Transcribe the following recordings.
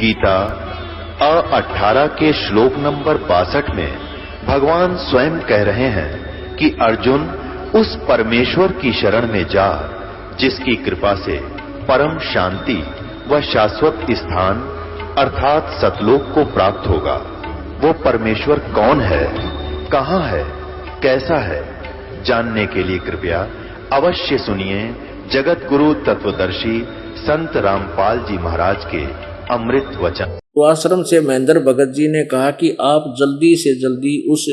गीता 18 के श्लोक नंबर 62 में भगवान स्वयं कह रहे हैं कि अर्जुन उस परमेश्वर की शरण में जा जिसकी कृपा से परम शांति व शाश्वत स्थान अर्थात सतलोक को प्राप्त होगा। वो परमेश्वर कौन है, कहां है, कैसा है, जानने के लिए कृपया अवश्य सुनिए जगत गुरु तत्वदर्शी संत रामपाल जी महाराज के अमृत वचन। तो आश्रम से महेंद्र भगत जी ने कहा कि आप जल्दी से जल्दी उस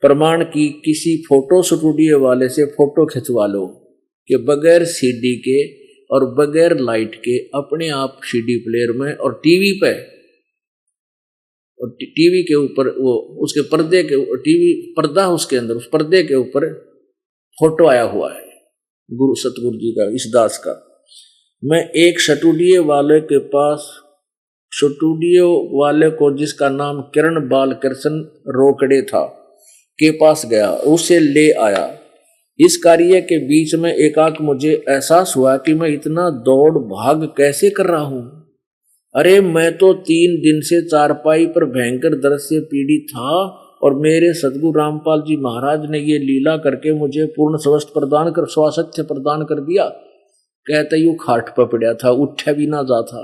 प्रमाण की किसी फोटो स्टूडियो वाले से फोटो खिंचवा लो कि बगैर सीडी के और बगैर लाइट के अपने आप सीडी प्लेयर में और टीवी पे और टीवी के ऊपर वो उसके पर्दे के टीवी पर्दा उसके अंदर उस पर्दे के ऊपर फोटो आया हुआ है गुरु सतगुरु जी का, इस दास का। मैं एक स्टूडियो वाले के पास, स्टूडियो वाले को जिसका नाम किरण बालकृष्ण रोकड़े था के पास गया, उसे ले आया। इस कार्य के बीच में एकाएक मुझे एहसास हुआ कि मैं इतना दौड़ भाग कैसे कर रहा हूं। अरे मैं तो 3 दिन से चारपाई पर भयंकर दर्द से पीड़ित था और मेरे सतगुरु रामपाल जी महाराज ने ये लीला करके मुझे पूर्ण स्वास्थ्य प्रदान कर स्वास्थ्य प्रदान कर दिया। कहते यू खाट पर पड़ा था, उठा भी ना जाता।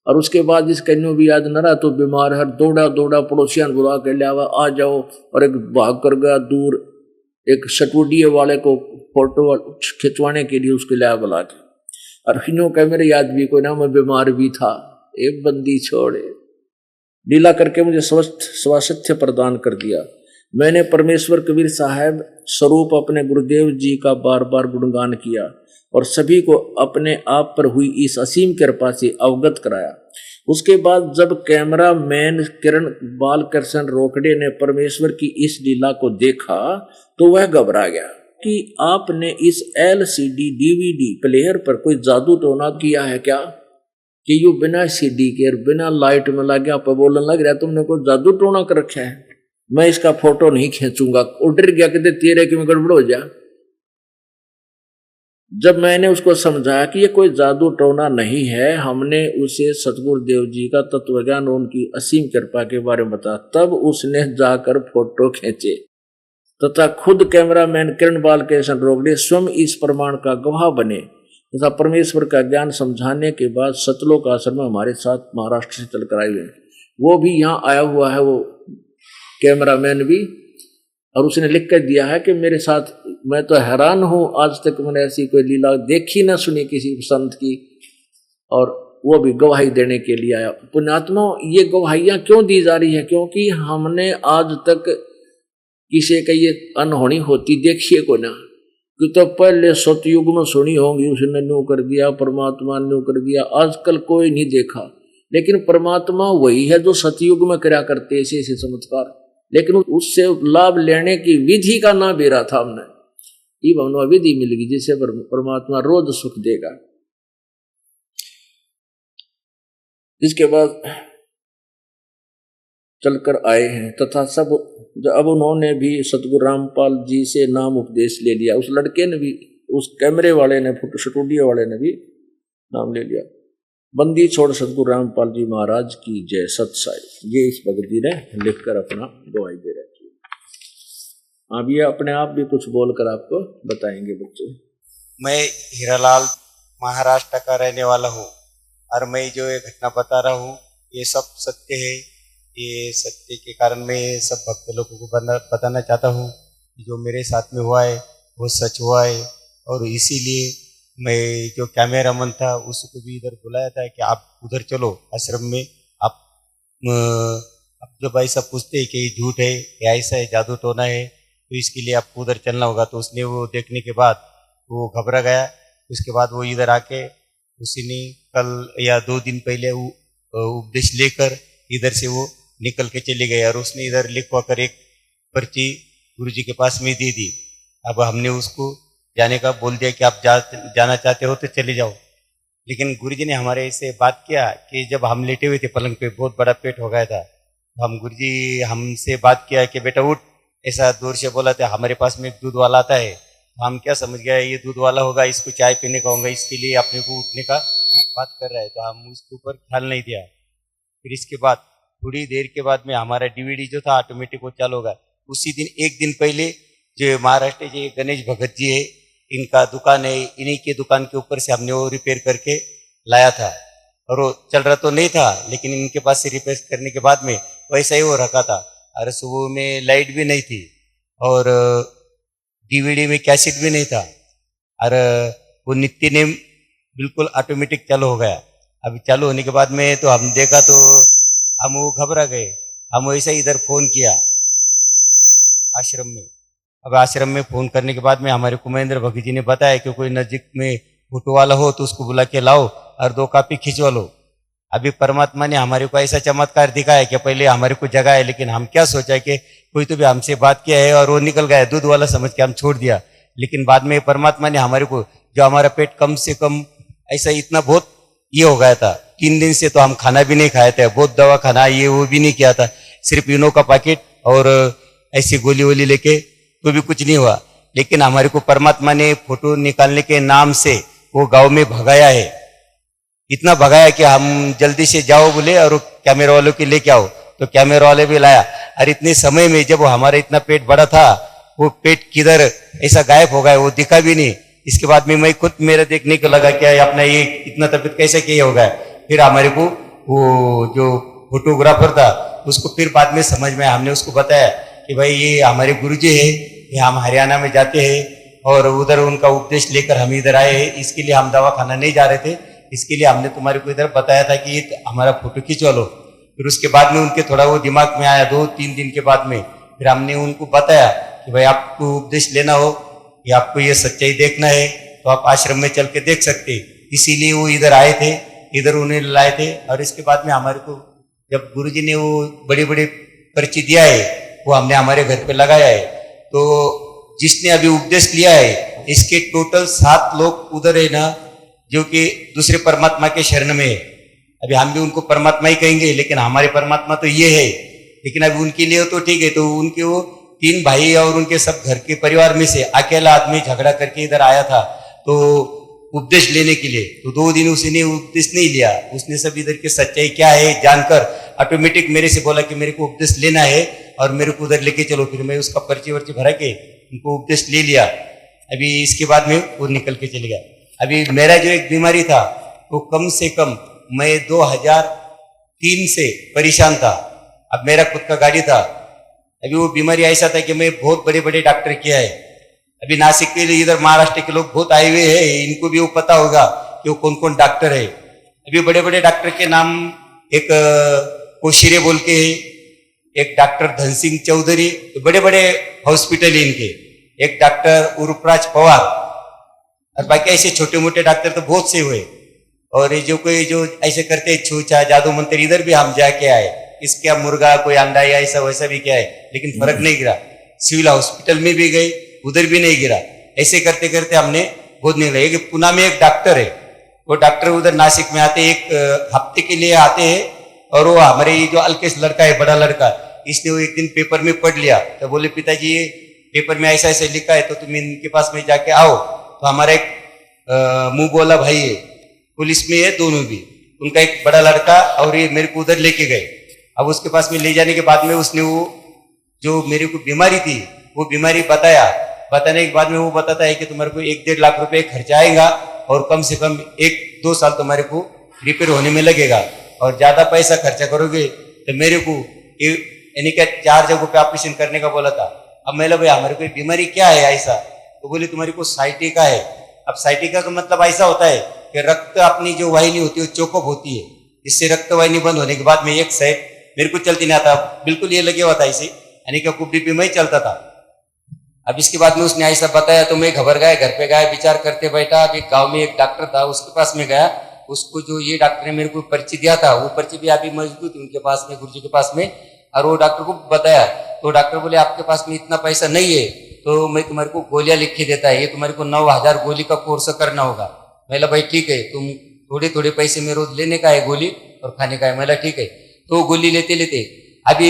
और उसके बाद इस कन्या भी याद न रहा तो बीमार है, दौड़ा दौड़ा पड़ोसियान बुला के लिया आ जाओ, और एक भाग कर गया दूर एक स्टूडियो वाले को फोटो खिंचवाने के लिए उसके लिया बुला के। और इन्हों का मेरे याद भी कोई ना, मैं बीमार भी था, एक बंदी छोड़े लीला करके मुझे स्वास्थ्य प्रदान कर दिया। मैंने परमेश्वर कबीर साहब स्वरूप अपने गुरुदेव जी का बार बार गुणगान किया और सभी को अपने आप पर हुई इस असीम कृपा से अवगत कराया। उसके बाद जब कैमरा मैन किरण बालकृष्ण रोकड़े ने परमेश्वर की इस लीला को देखा तो वह घबरा गया कि आपने इस LCD DVD प्लेयर पर कोई जादू टोना किया है क्या, कि यू बिना CD के और बिना लाइट में लगे आप बोलने लग रहा तुमने कोई जादू टोना कर रखा है, मैं इसका फोटो नहीं खींचूंगा। उडर गया कहते तेरे की में गड़बड़ हो जा। जब मैंने उसको समझाया कि ये कोई जादू टोना नहीं है, हमने उसे सतगुरु देव जी का तत्वज्ञान उनकी असीम कृपा के बारे में बताया, तब उसने जाकर फोटो खींचे तथा खुद कैमरामैन किरण बालकृष्ण रोकड़े स्वयं इस प्रमाण का गवाह बने तथा परमेश्वर का ज्ञान समझाने के बाद सतलोक आश्रम में हमारे साथ महाराष्ट्र से चलकर आए हुए। वो भी यहाँ आया हुआ है, वो कैमरामैन भी, और उसने लिख कर दिया है कि मेरे साथ, मैं तो हैरान हूं, आज तक मैंने ऐसी कोई लीला देखी ना सुनी किसी संत की, और वो भी गवाही देने के लिए आया। पुण्यात्मा, ये गवाहियां क्यों दी जा रही है? क्योंकि हमने आज तक किसी का ये अनहोनी होती देखिए को ना, कि तो पहले सतयुग में सुनी होंगी उसने न्यू कर दिया, परमात्मा न्यू कर दिया, आजकल कोई नहीं देखा। लेकिन परमात्मा वही है जो सतयुग में करा करते ऐसे चमत्कार, लेकिन उससे लाभ लेने की विधि का ना बेरा था हमने। ये भवनवा विधि मिल गई जिससे परमात्मा रोज सुख देगा। इसके बाद चलकर आए हैं तथा सब अब उन्होंने भी सतगुरु रामपाल जी से नाम उपदेश ले लिया। उस लड़के ने भी, उस कैमरे वाले ने, फोटो स्टूडियो वाले ने भी नाम ले लिया। बंदी छोड़ सतगुरु रामपाल जी महाराज की जय सत्साई, ये इस भगत जी ने लिखकर अपना गवाही दे रखी है। अब ये अपने आप भी कुछ बोलकर आपको बताएंगे बच्चे। मैं हीरालाल महाराष्ट्र का रहने वाला हूँ और मैं जो ये घटना बता रहा हूँ ये सब सत्य है। ये सत्य के कारण मैं सब भक्त लोगों को बताना चाहता हूँ कि जो मेरे साथ में हुआ है वो सच हुआ है। और इसीलिए मैं जो कैमरामैन था उसको भी इधर बुलाया था कि आप उधर चलो आश्रम में। आप जब ऐसा पूछते हैं कि ये झूठ है या ऐसा है जादू टोना है तो इसके लिए आपको उधर चलना होगा। तो उसने वो देखने के बाद वो घबरा गया। उसके बाद वो इधर आके उसने कल या 2 दिन पहले वो उपदेश लेकर इधर से वो निकल के चले गए और उसने इधर लिखवा कर एक पर्ची गुरुजी के पास में दे दी। अब हमने उसको जाने का बोल दिया कि आप जाना चाहते हो तो चले जाओ। लेकिन गुरुजी ने हमारे से बात किया कि जब हम लेटे हुए थे पलंग पे, बहुत बड़ा पेट हो गया था, तो हम गुरुजी हमसे बात किया कि बेटा उठ, ऐसा दूर से बोला था। हमारे पास में एक दूध वाला आता है, हम क्या समझ गए ये दूध वाला होगा, इसको चाय पीने का होगा, इसके लिए अपने को उठने का बात कर रहा है। तो हम उसके ऊपर ख्याल नहीं दिया। फिर इसके बाद थोड़ी देर के बाद में हमारा डीवीडी जो था ऑटोमेटिक वो चालू होगा। उसी दिन एक दिन पहले जो महाराष्ट्र के गणेश भगत जी है, इनका दुकान है, इन्हीं के दुकान के ऊपर से हमने वो रिपेयर करके लाया था और वो चल रहा तो नहीं था, लेकिन इनके पास से रिपेयर करने के बाद में वैसा ही वो रखा था। अरे सुबह में लाइट भी नहीं थी और डीवीडी में कैसेट भी नहीं था, और वो नित्य नेम बिल्कुल ऑटोमेटिक चालू हो गया। अभी चालू होने के बाद में तो हम देखा तो हम वो घबरा गए। हम वैसा इधर फोन किया आश्रम में। अब आश्रम में फोन करने के बाद में हमारे कुमेंद्र भगत जी ने बताया कि कोई नजीक में फोटो वाला हो तो उसको बुला के लाओ और 2 कॉपी खिंचवा लो। अभी परमात्मा ने हमारे को ऐसा चमत्कार दिखाया कि पहले हमारे को जगह है, लेकिन हम क्या सोचा कि कोई तो भी हमसे बात किया है और वो निकल गया, दूध वाला समझ के हम छोड़ दिया। लेकिन बाद में परमात्मा ने हमारे को, जो हमारा पेट कम से कम ऐसा इतना बहुत ये हो गया था, 3 दिन से तो हम खाना भी नहीं खाए थे, बहुत दवा खाना ये वो भी नहीं किया था, सिर्फ इनो का पैकेट और ऐसी गोली वोली लेके तो भी कुछ नहीं हुआ। लेकिन हमारे को परमात्मा ने फोटो निकालने के नाम से वो गांव में भगाया है, इतना भगाया कि हम जल्दी से जाओ बोले और कैमरा वालों के लेके आओ, तो कैमरा वाले भी लाया। और इतने समय में जब हमारा इतना पेट बड़ा था, वो पेट किधर ऐसा गायब हो गया, वो दिखा भी नहीं। इसके बाद में मैं खुद मेरा देखने को लगा क्या अपना ये इतना तबीयत कैसे क्या हो गया। फिर हमारे को वो जो फोटोग्राफर था उसको फिर बाद में समझ में, हमने उसको बताया कि भाई ये हमारे गुरुजी है, ये हम हरियाणा में जाते हैं और उधर उनका उपदेश लेकर हम इधर आए हैं, इसके लिए हम दवा खाना नहीं जा रहे थे, इसके लिए हमने तुम्हारे को इधर बताया था कि ये हमारा फोटो खिंचवा लो। फिर उसके बाद में उनके थोड़ा वो दिमाग में आया, 2-3 दिन के बाद में फिर हमने उनको बताया कि भाई आपको उपदेश लेना हो या आपको ये सच्चाई देखना है तो आप आश्रम में चल के देख सकते। इसीलिए वो इधर आए थे, इधर उन्हें लाए थे। और इसके बाद में हमारे को जब गुरुजी ने वो बड़ी बड़ी पर्ची दिया है वो हमने हमारे घर पे लगाया है। तो जिसने अभी उपदेश लिया है इसके टोटल 7 लोग उधर है ना, जो कि दूसरे परमात्मा के शरण में है। अभी हम भी उनको परमात्मा ही कहेंगे, लेकिन हमारे परमात्मा तो ये है। लेकिन अभी उनके लिए तो ठीक है, तो उनके वो 3 भाई और उनके सब घर के परिवार में से अकेला आदमी झगड़ा करके इधर आया था तो उपदेश लेने के लिए। तो 2 दिन उसने उपदेश नहीं लिया, उसने सब इधर की सच्चाई क्या है जानकर ऑटोमेटिक मेरे से बोला कि मेरे को उपदेश लेना है और मेरे को उधर लेके चलो। फिर मैं उसका पर्ची वर्ची भरा के उनको उपदेश ले लिया। अभी इसके बाद में वो निकल के चले गया। अभी मेरा जो एक बीमारी था वो कम से कम मैं 2003 से परेशान था। अब मेरा खुद का गाड़ी था। अभी वो बीमारी ऐसा था कि मैं बहुत बड़े बड़े डॉक्टर किया है। अभी नासिक के लिए इधर महाराष्ट्र के लोग बहुत आए हुए हैं, इनको भी वो पता होगा कि वो कौन कौन डॉक्टर है। अभी बड़े बड़े डॉक्टर के नाम एक कोशिरे बोल के है, एक डॉक्टर धन सिंह चौधरी, तो बड़े बड़े हॉस्पिटल है इनके, एक डॉक्टर उर्पराज पवार, और बाकी ऐसे छोटे मोटे डॉक्टर तो बहुत से हुए। और ये जो कोई जो ऐसे करते छूछा जादू मंत्र, इधर भी हम जाके आए, इसका मुर्गा कोई अंडा या ऐसा वैसा भी क्या है, लेकिन फर्क नहीं गिरा। सिविल हॉस्पिटल में भी गए, उधर भी नहीं गिरा। ऐसे करते करते हमने बहुत नहीं लगे कि पुणे में एक डॉक्टर है, वो डॉक्टर उधर नासिक में आते, एक हफ्ते के लिए आते हैं। और वो हमारे ये जो अल्केश लड़का है, बड़ा लड़का, इसने वो एक दिन पेपर में पढ़ लिया, तो बोले पिताजी ये पेपर में ऐसा ऐसा लिखा है तो तुम इनके पास में जाके आओ। तो हमारा एक मुंह बोला भाई है, पुलिस में है दोनों भी, उनका एक बड़ा लड़का और ये मेरे को उधर लेके गए। अब उसके पास में ले जाने के बाद में उसने वो जो मेरे को बीमारी थी वो बीमारी बताया। बताने के बाद में वो बताता है कि तुम्हारे को 1-1.5 लाख रुपए खर्चा आएगा और कम से कम 1-2 साल तुम्हारे को रिपेयर होने में लगेगा, और ज्यादा पैसा खर्चा करोगे तो मेरे को यानी कि 4 जगहों पे ऑपरेशन करने का बोला था। अब मैं भाई हमारे को बीमारी क्या है ऐसा, तो बोले तुम्हारे को साइटिका है। अब साइटिका का मतलब ऐसा होता है कि रक्त अपनी जो वाहिनी होती है वो चोकअप होती है, इससे रक्त वाहिनी बंद होने के बाद में एक साइड मेरे को चलती नहीं आता, बिल्कुल ये लगे हुआ था ऐसे, यानी कि कुबड़ी पे मैं चलता था। अब इसके बाद में उसने ऐसा बताया तो मैं घबर गया, घर पे गया, विचार करते बैठा। अभी गांव में एक डॉक्टर था, उसके पास में गया, उसको जो ये डॉक्टर ने मेरे को पर्ची दिया था वो पर्ची भी अभी मौजूद थी उनके पास में, गुरुजी के पास में, और वो डॉक्टर को बताया। तो डॉक्टर बोले आपके पास में इतना पैसा नहीं है तो मैं तुम्हारे को गोलियां लिख के देता है, ये तुम्हारे को 9000 गोली का कोर्स करना होगा। मैंने भाई ठीक है, तुम थोड़े थोड़े पैसे में रोज लेने का है गोली और खाने का है। मैंने ठीक है। तो गोली लेते लेते अभी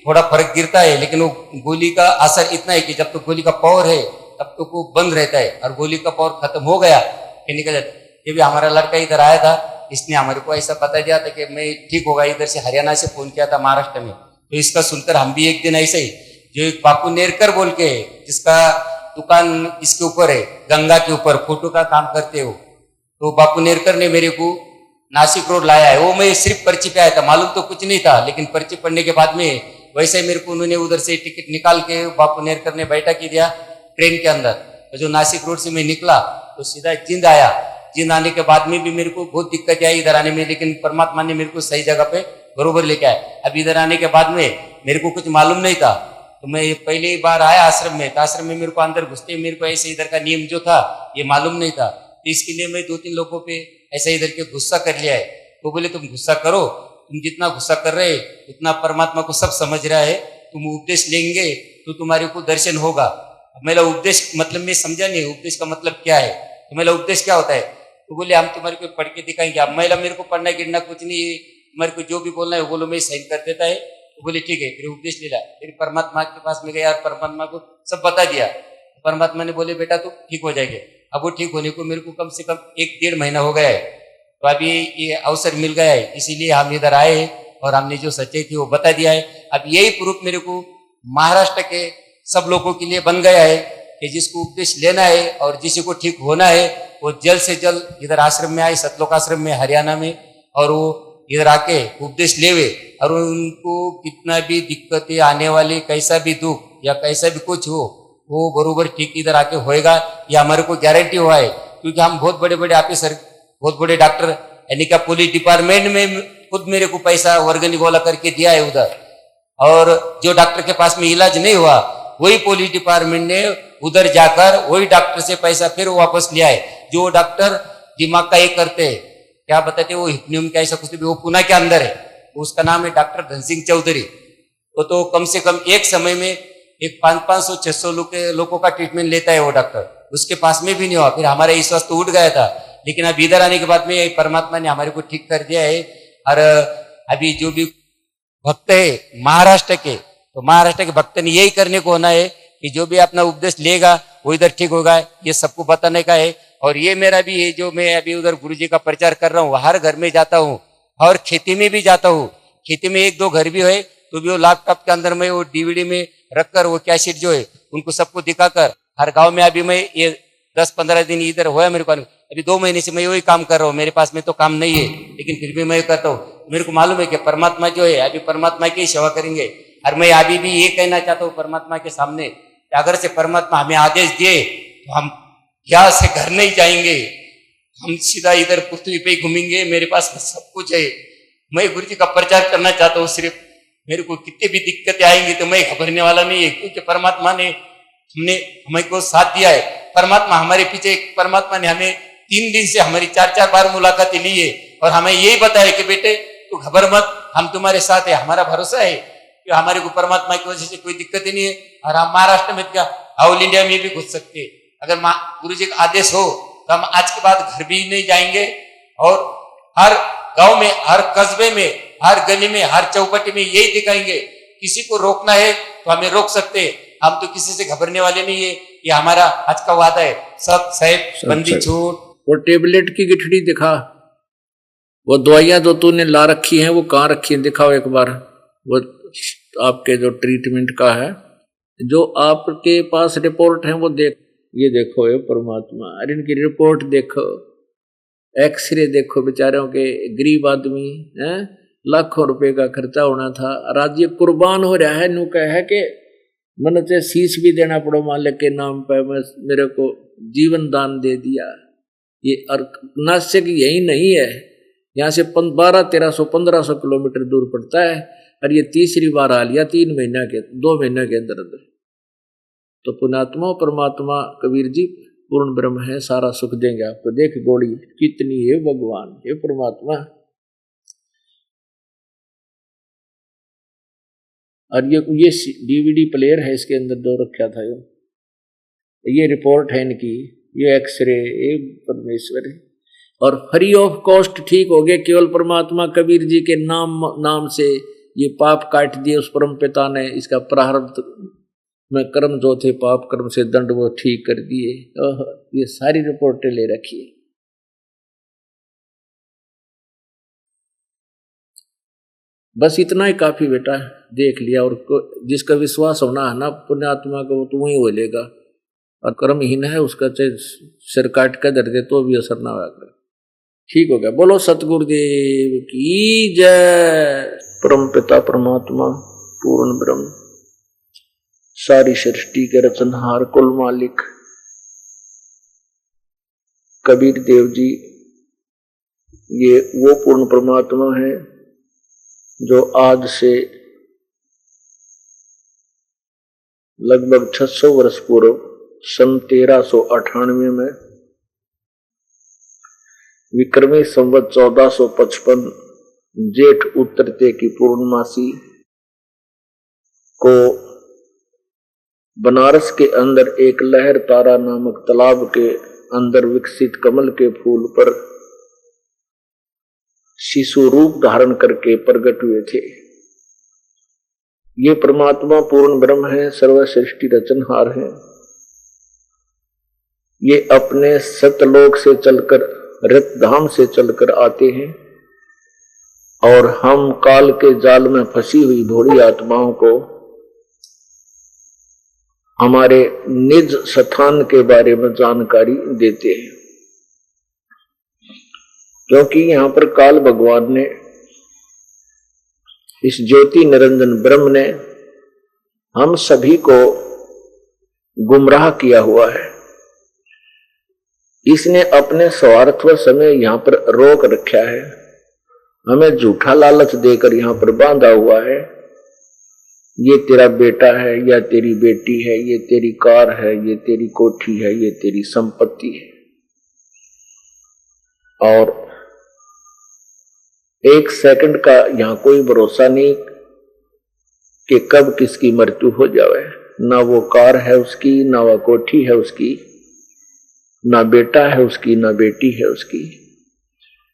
थोड़ा फर्क गिरता है, लेकिन वो गोली का असर इतना है कि जब तक गोली का पावर है तब तक वो बंद रहता है, और गोली का पावर खत्म हो गया कि निकल जाता है। ये भी हमारा लड़का इधर आया था, इसने हमारे को ऐसा बता दिया था कि मैं ठीक होगा। इधर से हरियाणा से फोन किया था महाराष्ट्र में, तो इसका सुनकर हम भी एक दिन ऐसे ही, जो एक बापू नेरकर बोल के है, जिसका दुकान इसके ऊपर है, गंगा के ऊपर फोटो का काम करते हो, तो बापू नेरकर ने मेरे को नासिक रोड लाया है। वो मैं सिर्फ पर्ची पे आया था, मालूम तो कुछ नहीं था, लेकिन पर्ची पढ़ने के बाद में वैसे ही मेरे को उन्होंने उधर से टिकट निकाल के बापू नेरकर ने बैठा की दिया ट्रेन के अंदर। तो जो नासिक रोड से मैं निकला तो सीधा जिंद आया। जिंद आने के बाद में भी मेरे को बहुत दिक्कत आई इधर आने में, लेकिन परमात्मा ने मेरे को सही जगह पे बरोबर लेके आया। अब इधर आने के बाद में मेरे को कुछ मालूम नहीं था, तो मैं पहली बार आया आश्रम में, तो आश्रम में मेरे को अंदर घुसते मेरे को ऐसे इधर का नियम जो था ये मालूम नहीं था, तो इसके लिए मैं 2-3 लोगों पे ऐसा इधर के गुस्सा कर लिया है। तो बोले तुम गुस्सा करो, तुम जितना गुस्सा कर रहे उतना परमात्मा को सब समझ रहा है, तुम उपदेश लेंगे तो तुम्हारे को दर्शन होगा। मेरा उपदेश मतलब मैं समझा नहीं, उपदेश का मतलब क्या है, तो मेरा उपदेश क्या होता है, तो बोले हम तुम्हारे को पढ़ के दिखाएंगे। अब महिला मेरे को पढ़ना गिरना कुछ नहीं है, तुम्हारे को जो भी बोलना है बोलो, मैं साइन कर देता है। तो बोले ठीक है, फिर उपदेश ले ला। फिर परमात्मा के पास में गया और परमात्मा को सब बता दिया। परमात्मा ने बोले बेटा तुम ठीक हो जाएंगे। अब वो ठीक होने को मेरे को कम से कम 1-1.5 महीना हो गया है, तो अभी ये अवसर मिल गया है, इसीलिए हम इधर आए और हमने जो सच्चाई थी वो बता दिया है। अब यही प्रूफ मेरे को महाराष्ट्र के सब लोगों के लिए बन गया है कि जिसको उपदेश लेना है और जिसी को ठीक होना है वो जल्द से जल्द इधर आश्रम में आए, सतलोक आश्रम में हरियाणा में, और वो इधर आके उपदेश लेवे। और उनको कितना भी दिक्कतें आने वाली, कैसा भी दुख या कैसा भी कुछ हो, वो बरोबर ठीक इधर आके होएगा, ये हमारे को गारंटी हुआ है। क्योंकि हम बहुत बड़े बड़े ऑफिसर, बहुत बड़े डॉक्टर, यानी कि पुलिस डिपार्टमेंट में खुद मेरे को पैसा वर्गनी गोला करके दिया है उधर, और जो डॉक्टर के पास में इलाज नहीं हुआ वही पुलिस डिपार्टमेंट ने उधर जाकर वही डॉक्टर से पैसा फिर वापस लिया है। जो डॉक्टर दिमाग का एक करते हैं, क्या बताते, वो हिप्नियम का ऐसा कुछ भी, वो पुणे के अंदर है, उसका नाम है डॉक्टर धन सिंह चौधरी। वो तो कम से कम एक समय में एक 500-600 लोगों का ट्रीटमेंट लेता है वो डॉक्टर, उसके पास में भी नहीं हुआ। फिर हमारा विश्वास तो उठ गया था, लेकिन अब इधर आने के बाद में परमात्मा ने हमारे को ठीक कर दिया है। और अभी जो भी भक्त है महाराष्ट्र के, तो महाराष्ट्र के भक्त ने यही करने को होना है कि जो भी अपना उपदेश लेगा वो इधर ठीक होगा, ये सबको बताने का है। और ये मेरा भी है, जो मैं अभी उधर गुरुजी का प्रचार कर रहा हूँ, हर घर में जाता हूँ और खेती में भी जाता हूँ। खेती में 1-2 घर भी है तो भी वो लैपटॉप के अंदर में वो डीवीडी में रखकर वो कैसेट जो है उनको सबको दिखाकर हर गाँव में, अभी मैं ये 10-15 दिन इधर हुआ मेरे को, अभी 2 महीने से मैं वही काम कर रहा हूँ। मेरे पास में तो काम नहीं है, लेकिन फिर भी मैं करता हूँ। मेरे को मालूम है कि परमात्मा जो है अभी परमात्मा की सेवा करेंगे। और मैं अभी भी ये कहना चाहता हूँ परमात्मा के सामने, अगर से परमात्मा हमें आदेश दिए तो हम यहाँ से घर नहीं जाएंगे, हम सीधा इधर पृथ्वी पे ही घूमेंगे। मेरे पास सब कुछ है, मैं गुरु जी का प्रचार करना चाहता हूँ। सिर्फ मेरे को कितनी भी दिक्कतें आएंगी तो मैं घबराने वाला नहीं है, क्योंकि परमात्मा ने हमें को साथ दिया है। परमात्मा हमारे पीछे, परमात्मा ने हमें 3 दिन से हमारी 4-4 बार मुलाकातें ली है और हमें यही बताया कि बेटे तू घबर मत, हम तुम्हारे साथ है। हमारा भरोसा है कि हमारे को परमात्मा की वजह से कोई दिक्कत ही नहीं है। और हम महाराष्ट्र में क्या, ऑल इंडिया में भी घुस सकते हैं। अगर गुरु जी का आदेश हो तो हम आज के बाद घर भी नहीं जाएंगे, और हर गांव में, हर कस्बे में, हर गली में, हर चौपटी में यही दिखाएंगे। किसी को रोकना है तो हमें रोक सकते हैं, हम तो किसी से घबराने वाले नहीं है। ये हमारा आज का वादा है। सब साहेब बंदी छूट। वो टेबलेट की गिठड़ी दिखा, वो दवाइयां जो तूने ला रखी हैं वो कहाँ रखी हैं, दिखाओ एक बार। वो आपके जो ट्रीटमेंट का है, जो आपके पास रिपोर्ट है वो देख, ये देखो ये परमात्मा। अरे इनकी रिपोर्ट देखो, एक्सरे देखो, बेचारों के गरीब आदमी हैं, लाखों रुपए का खर्चा होना था, राज्य कुर्बान हो रहा है। नु कह है कि मन से शीश भी देना पड़ो मालिक के नाम पर, मैं मेरे को जीवन दान दे दिया। ये नासिक यही नहीं है, यहाँ से 1200-1300-1500 किलोमीटर दूर पड़ता है, और ये तीसरी बार आ लिया 2 महीने के अंदर अंदर। तो पुण्यात्मा परमात्मा कबीर जी पूर्ण ब्रह्म है, सारा सुख देंगे आपको। देख गोड़ी कितनी है भगवान, ये परमात्मा। और ये डीवीडी प्लेयर है, इसके अंदर 2 रखा था। ये रिपोर्ट है इनकी, ये एक्सरे, ये परमेश्वर है। और फ्री ऑफ कॉस्ट ठीक हो गए, केवल परमात्मा कबीर जी के नाम से ये पाप काट दिए उस परम पिता ने। इसका प्रारब्ध में कर्म जो थे, पाप कर्म से दंड, वो ठीक कर दिए। ये सारी रिपोर्टें ले रखी है। बस इतना ही काफी बेटा, देख लिया। और जिसका विश्वास होना है ना पुण्यात्मा का, वो तो वही बोलेगा। और कर्महीन है उसका चाहे सिर काट कर दर दे तो भी असर ना होगा। ठीक हो गया। बोलो सतगुरुदेव की जय। परम पिता परमात्मा पूर्ण ब्रह्म सारी सृष्टि के रचनहार कुल मालिक कबीर देव जी, ये वो पूर्ण परमात्मा है जो आज से लगभग 600 वर्ष पूर्व सन 1398 में विक्रमी संवत 1455 जेठ उत्तरते की पूर्णमासी को बनारस के अंदर एक लहर तारा नामक तालाब के अंदर विकसित कमल के फूल पर शिशु रूप धारण करके प्रकट हुए थे। ये परमात्मा पूर्ण ब्रह्म है, सर्व सृष्टि रचनहार है। ये अपने सतलोक से चलकर रतधाम से चलकर आते हैं और हम काल के जाल में फंसी हुई भोली आत्माओं को हमारे निज स्थान के बारे में जानकारी देते हैं। क्योंकि यहां पर काल भगवान ने, इस ज्योति निरंजन ब्रह्म ने हम सभी को गुमराह किया हुआ है। इसने अपने स्वार्थ व समय यहां पर रोक रखा है, हमें झूठा लालच देकर यहां पर बांधा हुआ है। ये तेरा बेटा है या तेरी बेटी है, ये तेरी कार है, ये तेरी कोठी है, ये तेरी संपत्ति है। और एक सेकंड का यहां कोई भरोसा नहीं कि कब किसकी मृत्यु हो जाए। ना वो कार है उसकी, ना वो कोठी है उसकी, ना बेटा है उसकी, ना बेटी है उसकी।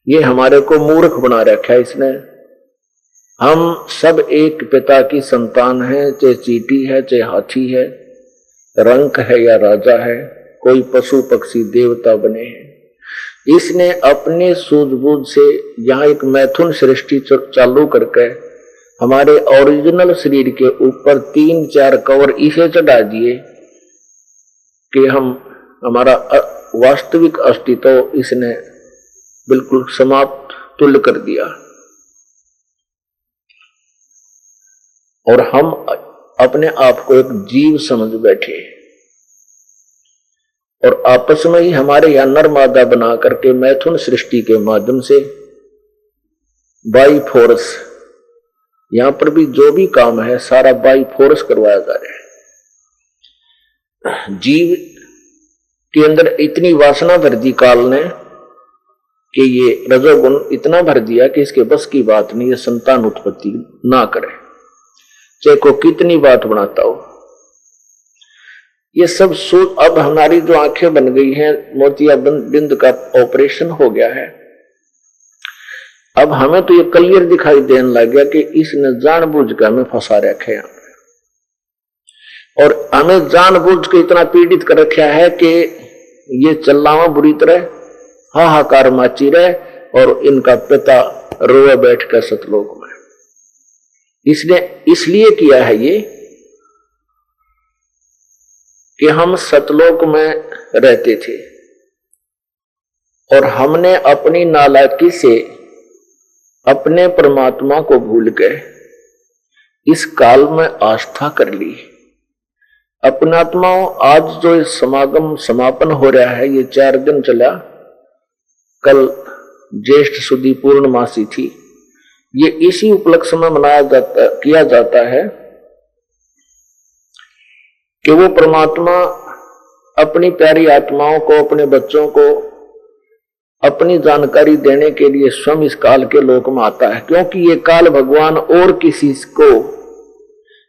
ये हमारे को मूर्ख बना रखा है इसने। हम सब एक पिता की संतान हैं, चाहे चींटी है, चाहे हाथी है, रंक है या राजा है, कोई पशु पक्षी देवता बने हैं। इसने अपने सूझबूझ से यहाँ एक मैथुन सृष्टि चालू करके हमारे ओरिजिनल शरीर के ऊपर 3-4 कवर इसे चढ़ा दिए कि हमारा वास्तविक अस्तित्व इसने बिल्कुल समाप्त तुल्य कर दिया। और हम अपने आप को एक जीव समझ बैठे और आपस में ही हमारे यहां नर मादा बना करके मैथुन सृष्टि के माध्यम से बाई फोर्स, यहां पर भी जो भी काम है सारा बाई फोर्स करवाया जा रहा है। जीव के अंदर इतनी वासना भर दी काल ने कि ये रजोगुण इतना भर दिया कि इसके बस की बात नहीं, ये संतान उत्पत्ति ना करे, चाहे को कितनी बात बनाता हो। ये सब सोच, अब हमारी जो आंखें बन गई हैं, मोतियाबिंद का ऑपरेशन हो गया है। अब हमें तो ये क्लियर दिखाई देने लग गया कि इसने जानबूझ कर हमें फंसा रखा है यहाँ पे, और हमें जानबूझ के इतना पीड़ित कर रखा है कि ये चल्लावा बुरी तरह हाहाकार माची रहे और इनका पिता रोए बैठ कर सतलोक में। इसने इसलिए किया है ये कि हम सतलोक में रहते थे और हमने अपनी नालायकी से अपने परमात्मा को भूल गए, इस काल में आस्था कर ली। अपनात्माओं, आज जो इस समागम समापन हो रहा है, ये 4 दिन चला। कल ज्येष्ठ सुदी पूर्णमासी थी। ये इसी उपलक्ष्य में किया जाता है कि वो परमात्मा अपनी प्यारी आत्माओं को, अपने बच्चों को अपनी जानकारी देने के लिए स्वयं इस काल के लोक में आता है। क्योंकि ये काल भगवान और किसी को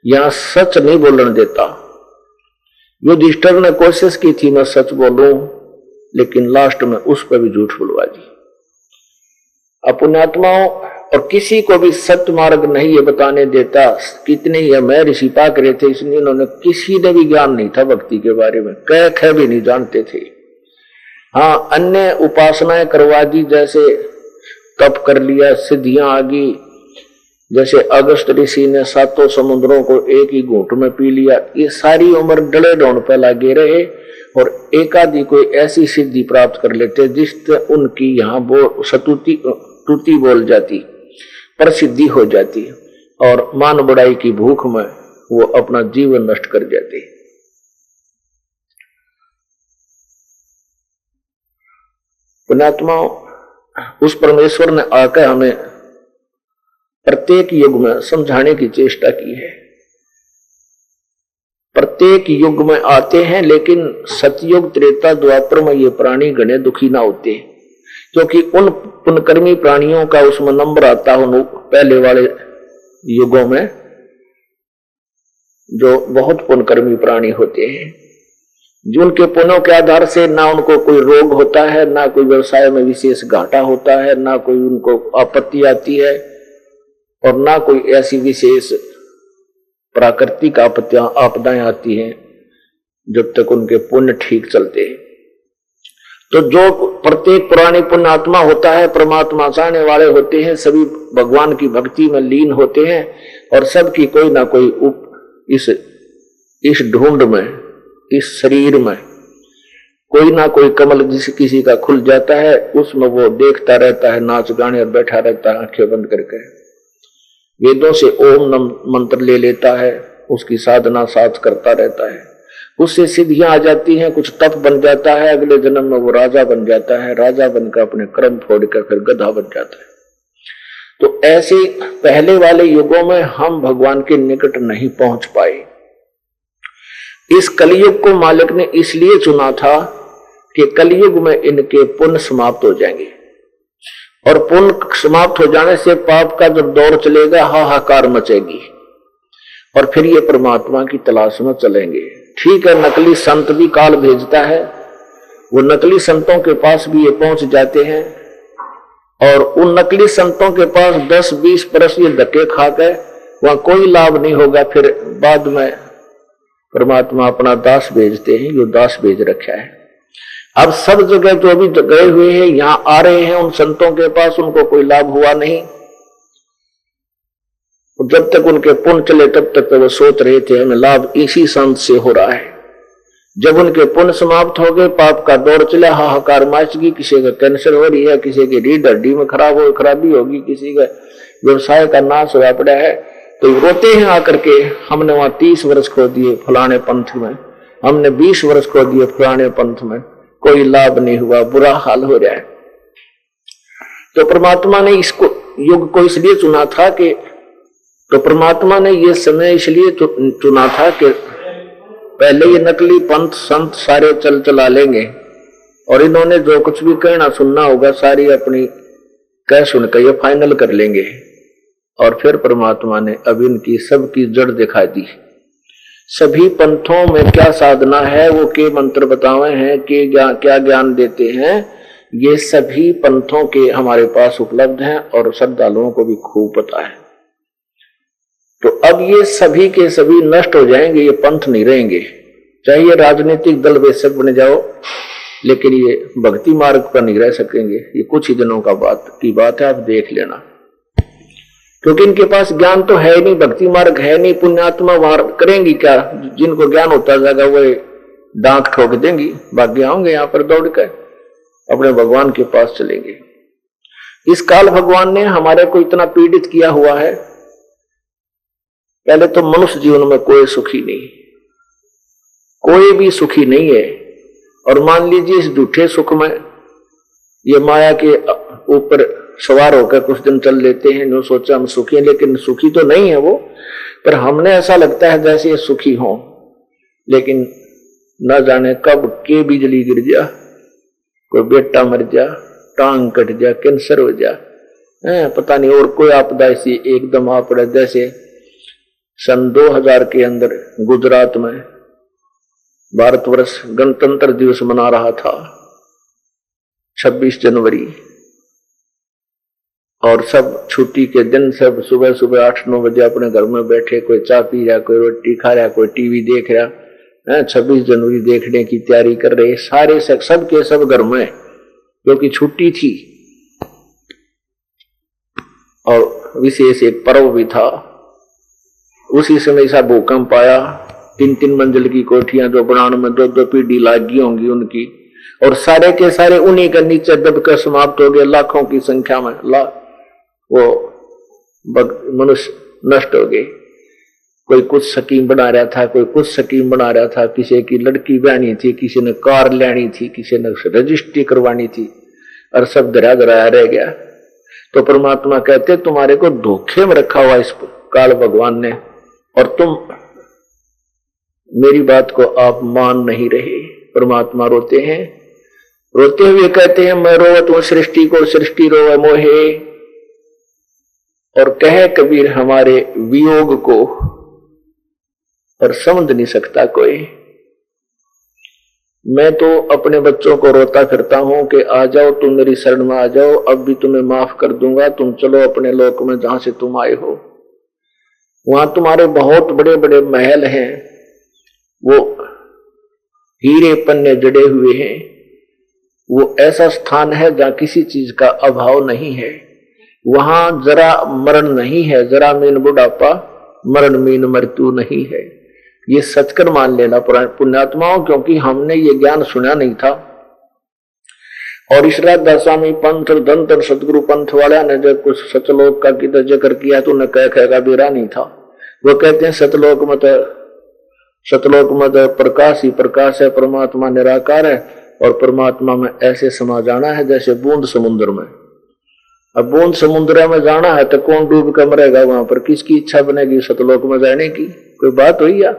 यहां सच नहीं बोलने देता। युधिष्ठिर ने कोशिश की थी मैं सच बोलूं, लेकिन लास्ट में उस पर भी झूठ बुलवा दी। पुण्यात्माओं, और किसी को भी सत्य मार्ग नहीं ये बताने देता। कितने ही मैं ऋषि पाक रहे थे, इसलिए इन्होंने किसी ने भी ज्ञान नहीं था भक्ति के बारे में, कह भी नहीं जानते थे। हाँ, अन्य उपासनाएं करवा दी, जैसे तप कर लिया, सिद्धियां आ गई, जैसे अगस्त ऋषि ने 7 समुद्रों को एक ही घूंट में पी लिया, ये सारी उम्र डले ढोंड पे लगे रहे और एकाधी कोई ऐसी सिद्धि प्राप्त कर लेते जिससे उनकी यहाँ तुति बोल जाती, प्रसिद्धि हो जाती और मान बढ़ाई की भूख में वो अपना जीवन नष्ट कर जाते। पुण्यात्मा, उस परमेश्वर ने आकर हमें प्रत्येक युग में समझाने की चेष्टा की है। प्रत्येक युग में आते हैं, लेकिन सतयुग त्रेता द्वापर में ये प्राणी घने दुखी ना होते, क्योंकि उन पुण्यकर्मी प्राणियों का उसमें नंबर आता हो पहले वाले युगों में, जो बहुत पुण्यकर्मी प्राणी होते हैं, जिनके पुण्यों के आधार से ना उनको कोई रोग होता है, ना कोई व्यवसाय में विशेष घाटा होता है, ना कोई उनको आपत्ति आती है और ना कोई ऐसी विशेष प्राकृतिक आपदाएं आती हैं जब तक उनके पुण्य ठीक चलते हैं। तो जो प्रत्येक पुरानी पुण्य आत्मा होता है, परमात्मा चाहने वाले होते हैं, सभी भगवान की भक्ति में लीन होते हैं और सबकी कोई ना कोई इस ढूंढ में, इस शरीर में कोई ना कोई कमल जिस किसी का खुल जाता है, उसमें वो देखता रहता है नाच गाने और बैठा रहता है आंखें बंद करके, वेदों से ओम नम मंत्र ले लेता है, उसकी साधना साथ करता रहता है, उससे सिद्धियां आ जाती हैं, कुछ तप बन जाता है, अगले जन्म में वो राजा बन जाता है, राजा बनकर अपने कर्म फोड़कर फिर गधा बन जाता है। तो ऐसे पहले वाले युगों में हम भगवान के निकट नहीं पहुंच पाए। इस कलयुग को मालिक ने इसलिए चुना था कि कलयुग में इनके पुण्य समाप्त हो जाएंगे और पुण्य समाप्त हो जाने से पाप का जब दौर चलेगा, हाहाकार मचेगी और फिर ये परमात्मा की तलाश में चलेंगे। ठीक है, नकली संत भी काल भेजता है, वो नकली संतों के पास भी ये पहुंच जाते हैं और उन नकली संतों के पास 10-20 बरस ये धक्के खाकर वहां कोई लाभ नहीं होगा, फिर बाद में परमात्मा अपना दास भेजते हैं, जो दास भेज रखा है। अब सब जगह जो भी गए हुए हैं यहां आ रहे हैं, उन संतों के पास उनको कोई लाभ हुआ नहीं। जब तक उनके पुण्य चले तब तक तो वो सोच रहे थे हमें लाभ इसी संत से हो रहा है। जब उनके पुण्य समाप्त हो गए, पाप का दौर चला, हाहाकार मचगी, किसी का कैंसर हो रही है, किसी की रीढ़ हड्डी में खराबी होगी, किसी का व्यवसाय का नाश हुआ पड़ा है, तो रोते हैं आकर के हमने वहां 30 वर्ष खो दिए फलाने पंथ में, हमने 20 वर्ष खो दिए फलाने पंथ में, कोई लाभ नहीं हुआ, बुरा हाल हो रहा है। तो परमात्मा ने इसको युग को इसलिए चुना था कि परमात्मा ने ये समय इसलिए चुना था कि पहले ये नकली पंथ संत सारे चला लेंगे और इन्होंने जो कुछ भी कहना सुनना होगा सारी अपनी कह सुनकर ये फाइनल कर लेंगे और फिर परमात्मा ने अब इनकी सबकी जड़ दिखा दी। सभी पंथों में क्या साधना है, वो के मंत्र बतावे हैं, के क्या ज्ञान देते हैं, ये सभी पंथों के हमारे पास उपलब्ध हैं और श्रद्धालुओं को भी खूब पता है। तो अब ये सभी के सभी नष्ट हो जाएंगे, ये पंथ नहीं रहेंगे, चाहे ये राजनीतिक दल बेशक बन जाओ, लेकिन ये भक्ति मार्ग पर नहीं रह सकेंगे। ये कुछ ही दिनों की बात है, आप देख लेना, क्योंकि इनके पास ज्ञान तो है नहीं, भक्ति मार्ग है नहीं, पुण्यात्मा वार करेंगी क्या? जिनको ज्ञान होता जाएगा वो डांट ठोक देंगी, भाग्य होंगे यहाँ पर दौड़ कर अपने भगवान के पास चलेंगे। इस काल भगवान ने हमारे को इतना पीड़ित किया हुआ है। पहले तो मनुष्य जीवन में कोई सुखी नहीं, कोई भी सुखी नहीं है। और मान लीजिए इस झूठे सुख में ये माया के ऊपर सवार होकर कुछ दिन चल लेते हैं, जो सोचा हम सुखी हैं, लेकिन सुखी तो नहीं है वो, पर हमने ऐसा लगता है जैसे ये सुखी हो, लेकिन न जाने कब के बिजली गिर जा, कोई बेटा मर जा, टांग कट जा, कैंसर हो जा, पता नहीं और कोई आपदा ऐसी एकदम आ पड़े। जैसे सन 2000 के अंदर गुजरात में भारतवर्ष गणतंत्र दिवस मना रहा था, 26 जनवरी, और सब छुट्टी के दिन सब सुबह 8-9 बजे अपने घर में बैठे, कोई चाय पी रहा, कोई रोटी खा रहा, कोई टीवी देख रहा, 26 जनवरी देखने की तैयारी कर रहे सारे सब के सब घर में, क्योंकि छुट्टी थी। और विशेष एक पर्व भी था। उसी समय ऐसा भूकंप आया, 3-3 मंजिल की कोठियां जो बनाने में 2-2 पीढ़ी लगी होंगी उनकी, और सारे के सारे उन्हीं के नीचे दबकर समाप्त हो गए। लाखों की संख्या में वो मनुष्य नष्ट हो गए। कोई कुछ स्कीम बना रहा था, कोई कुछ स्कीम बना रहा था, किसी की लड़की बहनी थी, किसी ने कार लेनी थी, किसी ने रजिस्ट्री करवानी थी, और सब धरा धराया रह गया। तो परमात्मा कहते तुम्हारे को धोखे में रखा हुआ इस काल भगवान ने, और तुम मेरी बात को आप मान नहीं रहे। परमात्मा रोते हैं, रोते हुए कहते हैं मैं रोवत हूं सृष्टि को, सृष्टि रोवे मोहे। और कहे कबीर हमारे वियोग को, और समझ नहीं सकता कोई। मैं तो अपने बच्चों को रोता फिरता हूं कि आ जाओ तुम मेरी शरण में आ जाओ, अब भी तुम्हें माफ कर दूंगा, तुम चलो अपने लोक में जहां से तुम आए हो। वहां तुम्हारे बहुत बड़े बड़े महल हैं, वो हीरे पन्ने जड़े हुए हैं, वो ऐसा स्थान है जहां किसी चीज का अभाव नहीं है। वहां जरा मरण नहीं है, जरा मीन बुढ़ापा, मरण मीन मृत्यु नहीं है। ये सचकर मान लेना पुण्यात्माओं, क्योंकि हमने ये ज्ञान सुना नहीं था। और इस राधा स्वामी पंथ धनतर सदगुरु पंथ वाला ने जब कुछ सतलोक का की जिक्र किया तो उन्हें कहेगा बेरा नहीं था। वो कहते हैं सतलोक में तो प्रकाश ही प्रकाश है, परमात्मा निराकार है, और परमात्मा में ऐसे समा जाना है जैसे बूंद समुद्र में। अब बूंद समुद्र में जाना है तो कौन डूब कर मरेगा वहां पर, किसकी इच्छा बनेगी सतलोक में जाने की? कोई बात हुई या?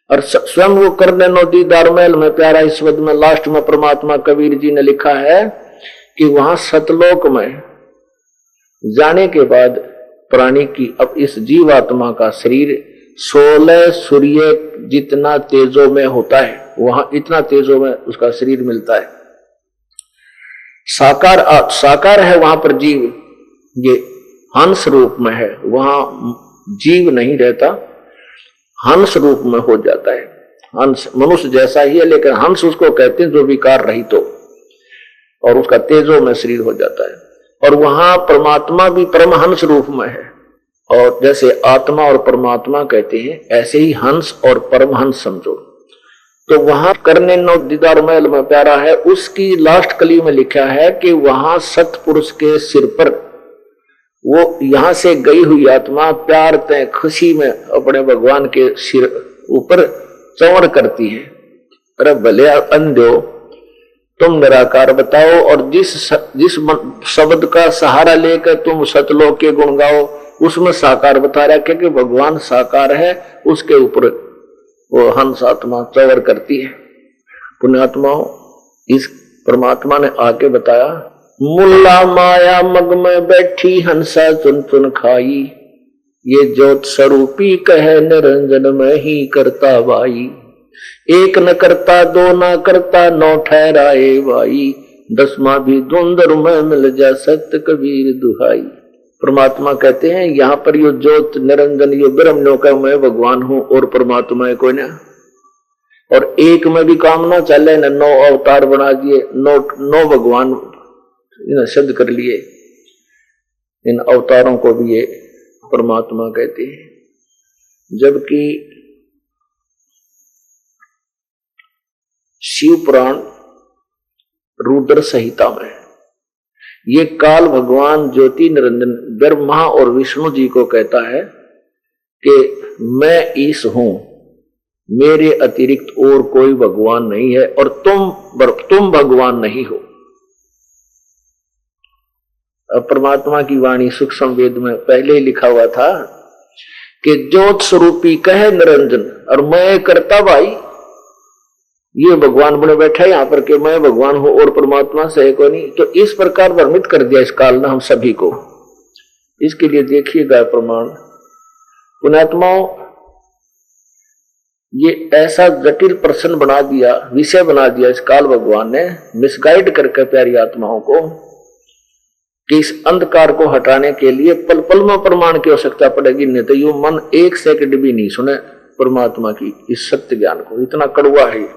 और स्वयं वो करने नो दीदार महल में प्यारा इस पद में लास्ट में परमात्मा कबीर जी ने लिखा है कि वहां सतलोक में जाने के बाद प्राणी की अब इस जीवात्मा का शरीर 16 सूर्य जितना तेजो में होता है, वहां इतना तेजो में उसका शरीर मिलता है। साकार है वहां पर जीव, ये हंस रूप में है, वहां जीव नहीं रहता, हंस रूप में हो जाता है। हंस मनुष्य जैसा ही है, लेकिन हंस उसको कहते हैं जो विकार रहित हो, और उसका तेजो में शरीर हो जाता है। और वहां परमात्मा भी परमहंस रूप में है, और जैसे आत्मा और परमात्मा कहते हैं ऐसे ही हंस और परमहंस समझो। तो वहां करने नो दीदार महल में प्यारा है, उसकी लास्ट कली में लिखा है कि वहां सतपुरुष के सिर पर वो यहां से गई हुई आत्मा प्यार तय खुशी में अपने भगवान के सिर ऊपर चौड़ करती है। अरे भले अंधो तुम निराकार बताओ, और जिस शब्द का सहारा लेकर तुम सतलोक के गुण गाओ उसमें साकार बता रहा, क्योंकि भगवान साकार है, उसके ऊपर वो हंस आत्मा चौड़ करती है। पुण्यात्माओं, इस परमात्मा ने आके बताया, मुल्ला माया मग में बैठी हंसा चुन चुन खाई, ये ज्योत स्वरूपी कहे निरंजन में ही करता भाई। एक न करता दो न करता नौ ठहराए भाई, 10वां भी धुंधर में मिल जा सत्य कबीर दुहाई। परमात्मा कहते हैं यहाँ पर यो ज्योत निरंजन यो ब्रह्म का मैं भगवान हूं और परमात्मा है कोई ना। और एक में भी काम ना चले न 9 अवतार बना दिए, 9 भगवान इन्हें सिद्ध कर लिए, इन अवतारों को भी ये परमात्मा कहते हैं। जबकि शिव पुराण रुद्र संहिता में ये काल भगवान ज्योति निरंजन ब्रह्मा और विष्णु जी को कहता है कि मैं ईश हूं, मेरे अतिरिक्त और कोई भगवान नहीं है, और तुम भगवान नहीं हो। अब परमात्मा की वाणी सूक्ष्म वेद में पहले ही लिखा हुआ था कि ज्योत स्वरूपी कहे निरंजन, और मैं करता भाई, ये भगवान बने बैठा है यहाँ पर कि मैं भगवान हूं और परमात्मा से है कोई नहीं। तो इस प्रकार वर्णित कर दिया इस काल ने हम सभी को। इसके लिए देखिएगा प्रमाण। पुण्यात्माओं, ये ऐसा जटिल प्रश्न बना दिया, विषय बना दिया इस काल भगवान ने, मिसगाइड करके प्यारी आत्माओं को, कि इस अंधकार को हटाने के लिए पल पल में प्रमाण की आवश्यकता पड़ेगी, नहीं तो यो मन 1 सेकंड भी नहीं सुने परमात्मा की इस सत्य ज्ञान को। इतना कड़वा है।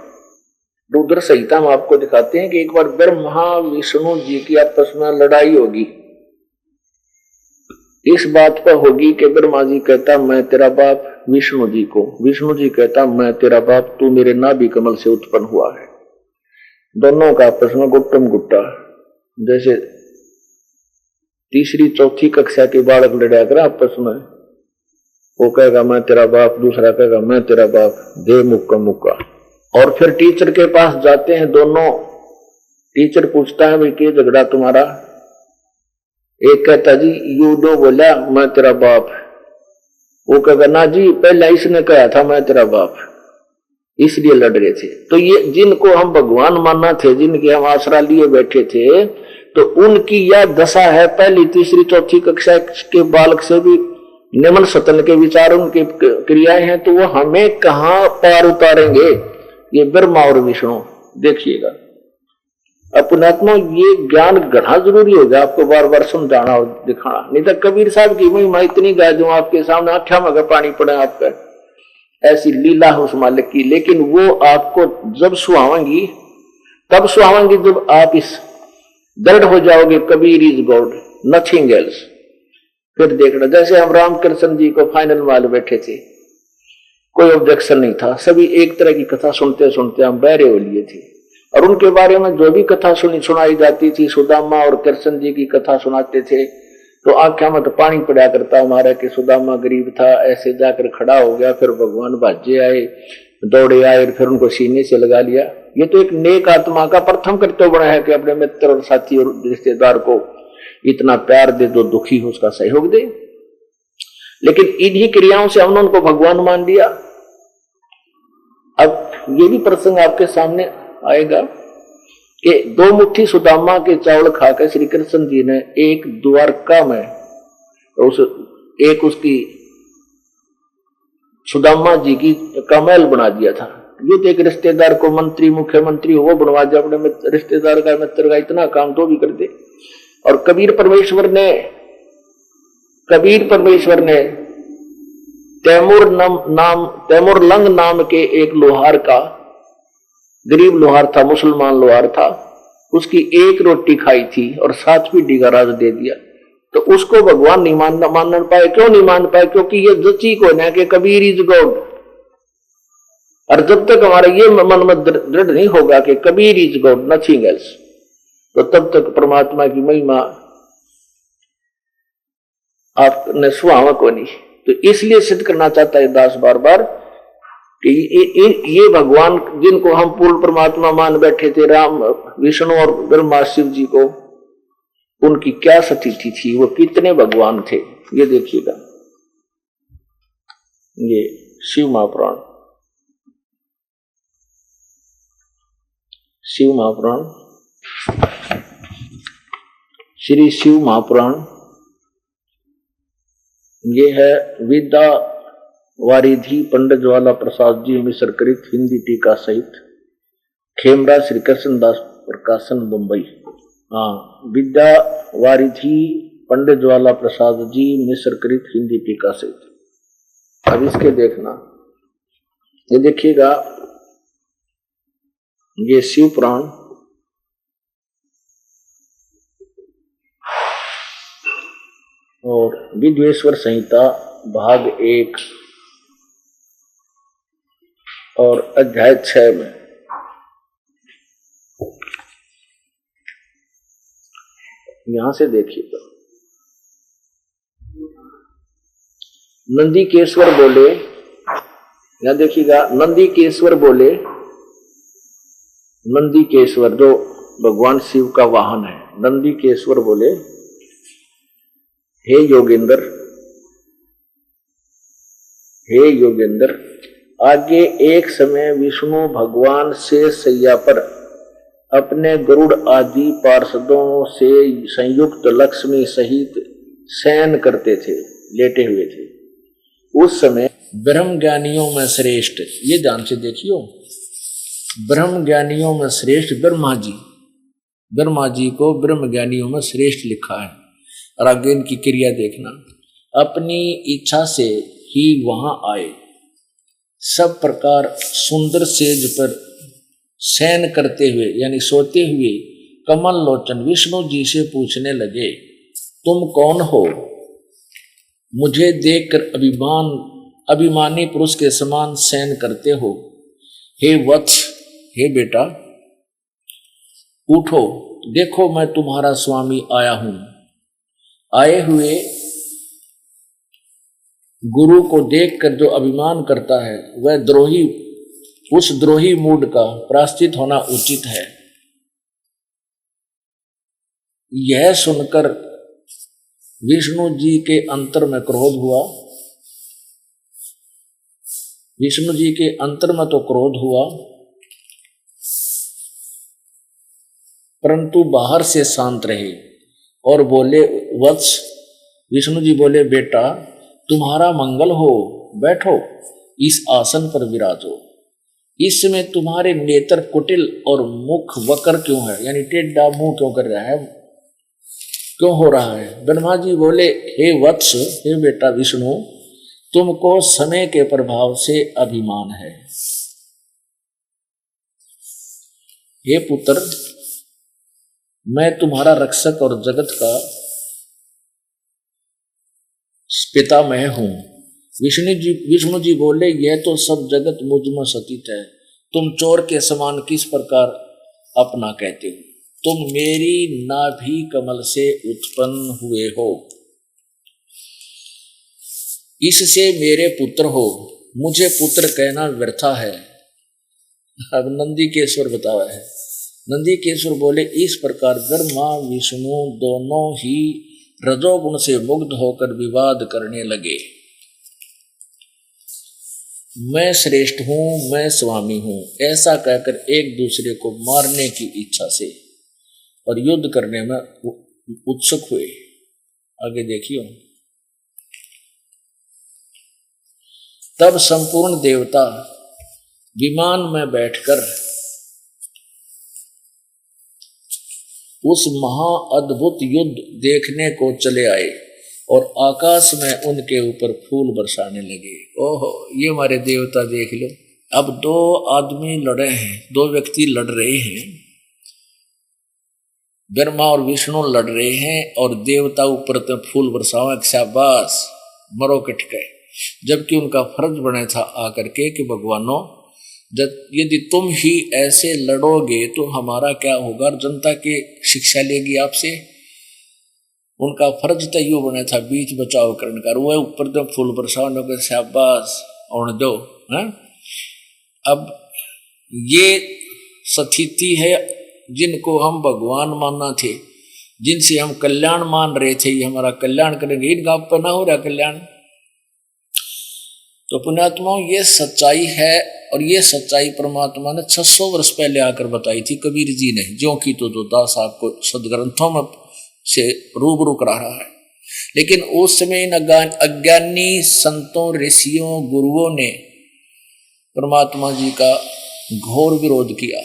रुद्र संहिता में आपको दिखाते हैं कि एक बार ब्रह्मा विष्णु जी की आपस में लड़ाई होगी। इस बात पर होगी कि ब्रह्मा जी कहता मैं तेरा बाप विष्णु जी को, विष्णु जी कहता मैं तेरा बाप, तू मेरे नाभि कमल से उत्पन्न हुआ है। दोनों का आपस में गुट्टम गुट्टा, जैसे तीसरी चौथी कक्षा के बालक लड़ा कर आपस में, वो कहेगा मैं तेरा बाप, दूसरा कहेगा मैं तेरा बाप, दे मुक्का मुक्का। और फिर टीचर के पास जाते हैं दोनों। टीचर पूछता है भाई क्या झगड़ा तुम्हारा? एक कहता जी यूडो बोला मैं तेरा बाप, वो कहेगा ना जी पहले इसने कहा था मैं तेरा बाप, इसलिए लड़ रहे थे। तो ये जिनको हम भगवान मानना थे, जिनके हम आसरा लिए बैठे थे, तो उनकी यह दशा है। पहली तीसरी चौथी कक्षा के बालक से भी निम्न सतन के विचार, उनकी क्रियाएं हैं, तो वो हमें कहां पार उतारेंगे? ये ब्रह्मा और विष्णु। देखिएगा अपनात्मा, ये ज्ञान घना जरूरी होगा आपको बार बार समझाना और दिखाना। नहीं तो कबीर साहब की महिमा इतनी गा दूं आपके सामने, आख्या मगर पानी पड़े आपका, ऐसी लीला है उस मालिक की। लेकिन वो आपको जब सुहावेंगी, तब सुहावेंगी जब आप इस दृढ़ हो जाओगे Kabir is God, nothing else. फिर देखना, जैसे हम रामकृष्ण जी को फाइनल वाल बैठे थे, कोई ऑब्जेक्शन नहीं था, सभी एक तरह की कथा सुनते सुनते हम बहरे हो लिए थे। और उनके बारे में जो भी कथा सुनाई जाती थी, सुदामा और कृष्ण जी की कथा सुनाते थे, तो आंखों में तो पानी पड़ा करता हमारा कि सुदामा गरीब था, ऐसे जाकर खड़ा हो गया, फिर भगवान भाजे आए, दौड़े आए, फिर उनको सीने से लगा लिया। ये तो एक नेक आत्मा का प्रथम कर्तव्य बना है कि अपने मित्र और साथी और रिश्तेदार को इतना प्यार दे, जो दुखी हो उसका सहयोग दे। लेकिन इन्हीं क्रियाओं से हमने उनको भगवान मान लिया। अब ये भी प्रसंग आपके सामने आएगा कि दो मुट्ठी सुदामा के चावल खाकर श्री कृष्ण जी ने एक द्वारका में उसकी सुदामा जी की कमल बना दिया था। ये तो एक रिश्तेदार को मंत्री मुख्यमंत्री वो बनवा दिया, अपने रिश्तेदार का मित्र का इतना काम तो भी कर दे। और कबीर परमेश्वर ने तैमूर लंग नाम के एक लोहार का, गरीब लोहार था, मुसलमान लोहार था, उसकी एक रोटी खाई थी और 7 पीढ़ी का राज दे दिया। तो उसको भगवान नहीं मान पाए। क्यों नहीं मान पाए? क्योंकि ये जची को ना कि कबीर इज गॉड। और जब तक हमारा ये मन में दृढ़ नहीं होगा कि Kabir is God, nothing else, तो तब तक परमात्मा की महिमा आपने सुहावा को नहीं। तो इसलिए सिद्ध करना चाहता है दास बार बार कि ये भगवान जिनको हम पूर्ण परमात्मा मान बैठे थे, राम विष्णु और ब्रह्मा शिव जी को, उनकी क्या स्थिति थी, वो कितने भगवान थे, ये देखिएगा। ये शिव महापुराण, शिव महापुराण, श्री शिव महापुराण, ये है विद्या वारिधि पंडित ज्वाला प्रसाद जी मिश्र कृत हिंदी टीका सहित, खेमरा श्री कृष्णदास प्रकाशन मुंबई। हाँ, विद्या वारिधि पंडित ज्वाला प्रसाद जी मिश्र कृत हिंदी टीका सहित। अब इसके देखना, ये देखिएगा, ये शिव पुराण, और विद्वेश्वर संहिता भाग 1 और अध्याय 6 में यहां से देखिएगा। नंदीकेश्वर बोले, यहां देखिएगा, नंदीकेश्वर बोले, नंदीकेश्वर जो भगवान शिव का वाहन है, नंदीकेश्वर बोले, हे योगेंद्र, हे योगेंद्र, आगे एक समय विष्णु भगवान से सैया पर अपने गरुड़ आदि पार्षदों से संयुक्त लक्ष्मी सहित शयन करते थे, लेटे हुए थे। उस समय ब्रह्म ज्ञानियों में श्रेष्ठ, ये ध्यान से देखियो, ब्रह्म ज्ञानियों में श्रेष्ठ ब्रह्मा जी को ब्रह्म ज्ञानियों में श्रेष्ठ लिखा है। और आगे इनकी क्रिया देखना, अपनी इच्छा से ही वहां आए, सब प्रकार सुंदर सेज पर शयन करते हुए यानी सोते हुए कमल लोचन विष्णु जी से पूछने लगे, तुम कौन हो? मुझे देखकर अभिमानी पुरुष के समान सहन करते हो। हे वत्स, हे बेटा, उठो, देखो मैं तुम्हारा स्वामी आया हूं। आए हुए गुरु को देखकर जो अभिमान करता है वह द्रोही, उस द्रोही मूड का प्रायश्चित होना उचित है। यह सुनकर विष्णु जी के अंतर में क्रोध हुआ। विष्णु जी के अंतर में तो क्रोध हुआ, परंतु बाहर से शांत रहे और बोले, वत्स, विष्णु जी बोले, बेटा तुम्हारा मंगल हो, बैठो, इस आसन पर विराजो। इस समय तुम्हारे नेत्र कुटिल और मुख वक्र क्यों है, यानी टेढ़ा मुंह क्यों कर रहा है, क्यों हो रहा है? ब्रह्मा जी बोले, हे वत्स, हे बेटा विष्णु, तुमको समय के प्रभाव से अभिमान है। हे पुत्र, मैं तुम्हारा रक्षक और जगत का पितामह हूं। विष्णु जी बोले, यह तो सब जगत मुझ में सतीत है, तुम चोर के समान किस प्रकार अपना कहते हो? तुम मेरी नाभि कमल से उत्पन्न हुए हो, इससे मेरे पुत्र हो, मुझे पुत्र कहना व्यर्था है। अब नंदीकेश्वर बताया है। नंदीकेश्वर बोले, इस प्रकार ब्रह्मा विष्णु दोनों ही रजोगुण से मुग्ध होकर विवाद करने लगे। मैं श्रेष्ठ हूं, मैं स्वामी हूं, ऐसा कहकर एक दूसरे को मारने की इच्छा से और युद्ध करने में उत्सुक हुए। आगे देखियो। तब संपूर्ण देवता विमान में बैठकर उस महा अद्भुत युद्ध देखने को चले आए और आकाश में उनके ऊपर फूल बरसाने लगे। ओहो, ये हमारे देवता देख लो। अब दो आदमी लड़े हैं, दो व्यक्ति लड़ रहे हैं, ब्रह्मा और विष्णु लड़ रहे हैं और देवता ऊपर तो फूल बरसाओ, शाबाश, मरो कटके। जबकि उनका फर्ज बना था आकर के कि भगवानों, यदि तुम ही ऐसे लड़ोगे तो हमारा क्या होगा, जनता की शिक्षा लेगी आपसे। उनका फर्ज तो यू बना था बीच बचाव करने का, वह ऊपर तो फूल बरसाओ के शाबाश और दो। अब ये स्थिति है जिनको हम भगवान मानना थे, जिनसे हम कल्याण मान रहे थे, ये हमारा कल्याण करेंगे, इनका पर ना हो रहा कल्याण। तो पुण्यात्माओं, ये सच्चाई है और ये सच्चाई परमात्मा ने 600 वर्ष पहले आकर बताई थी कबीर जी ने, जो कि तो दास आपको सदग्रंथों में से रूबरू करा रहा है। लेकिन उस समय इन अज्ञानी संतों, ऋषियों, गुरुओं ने परमात्मा जी का घोर विरोध किया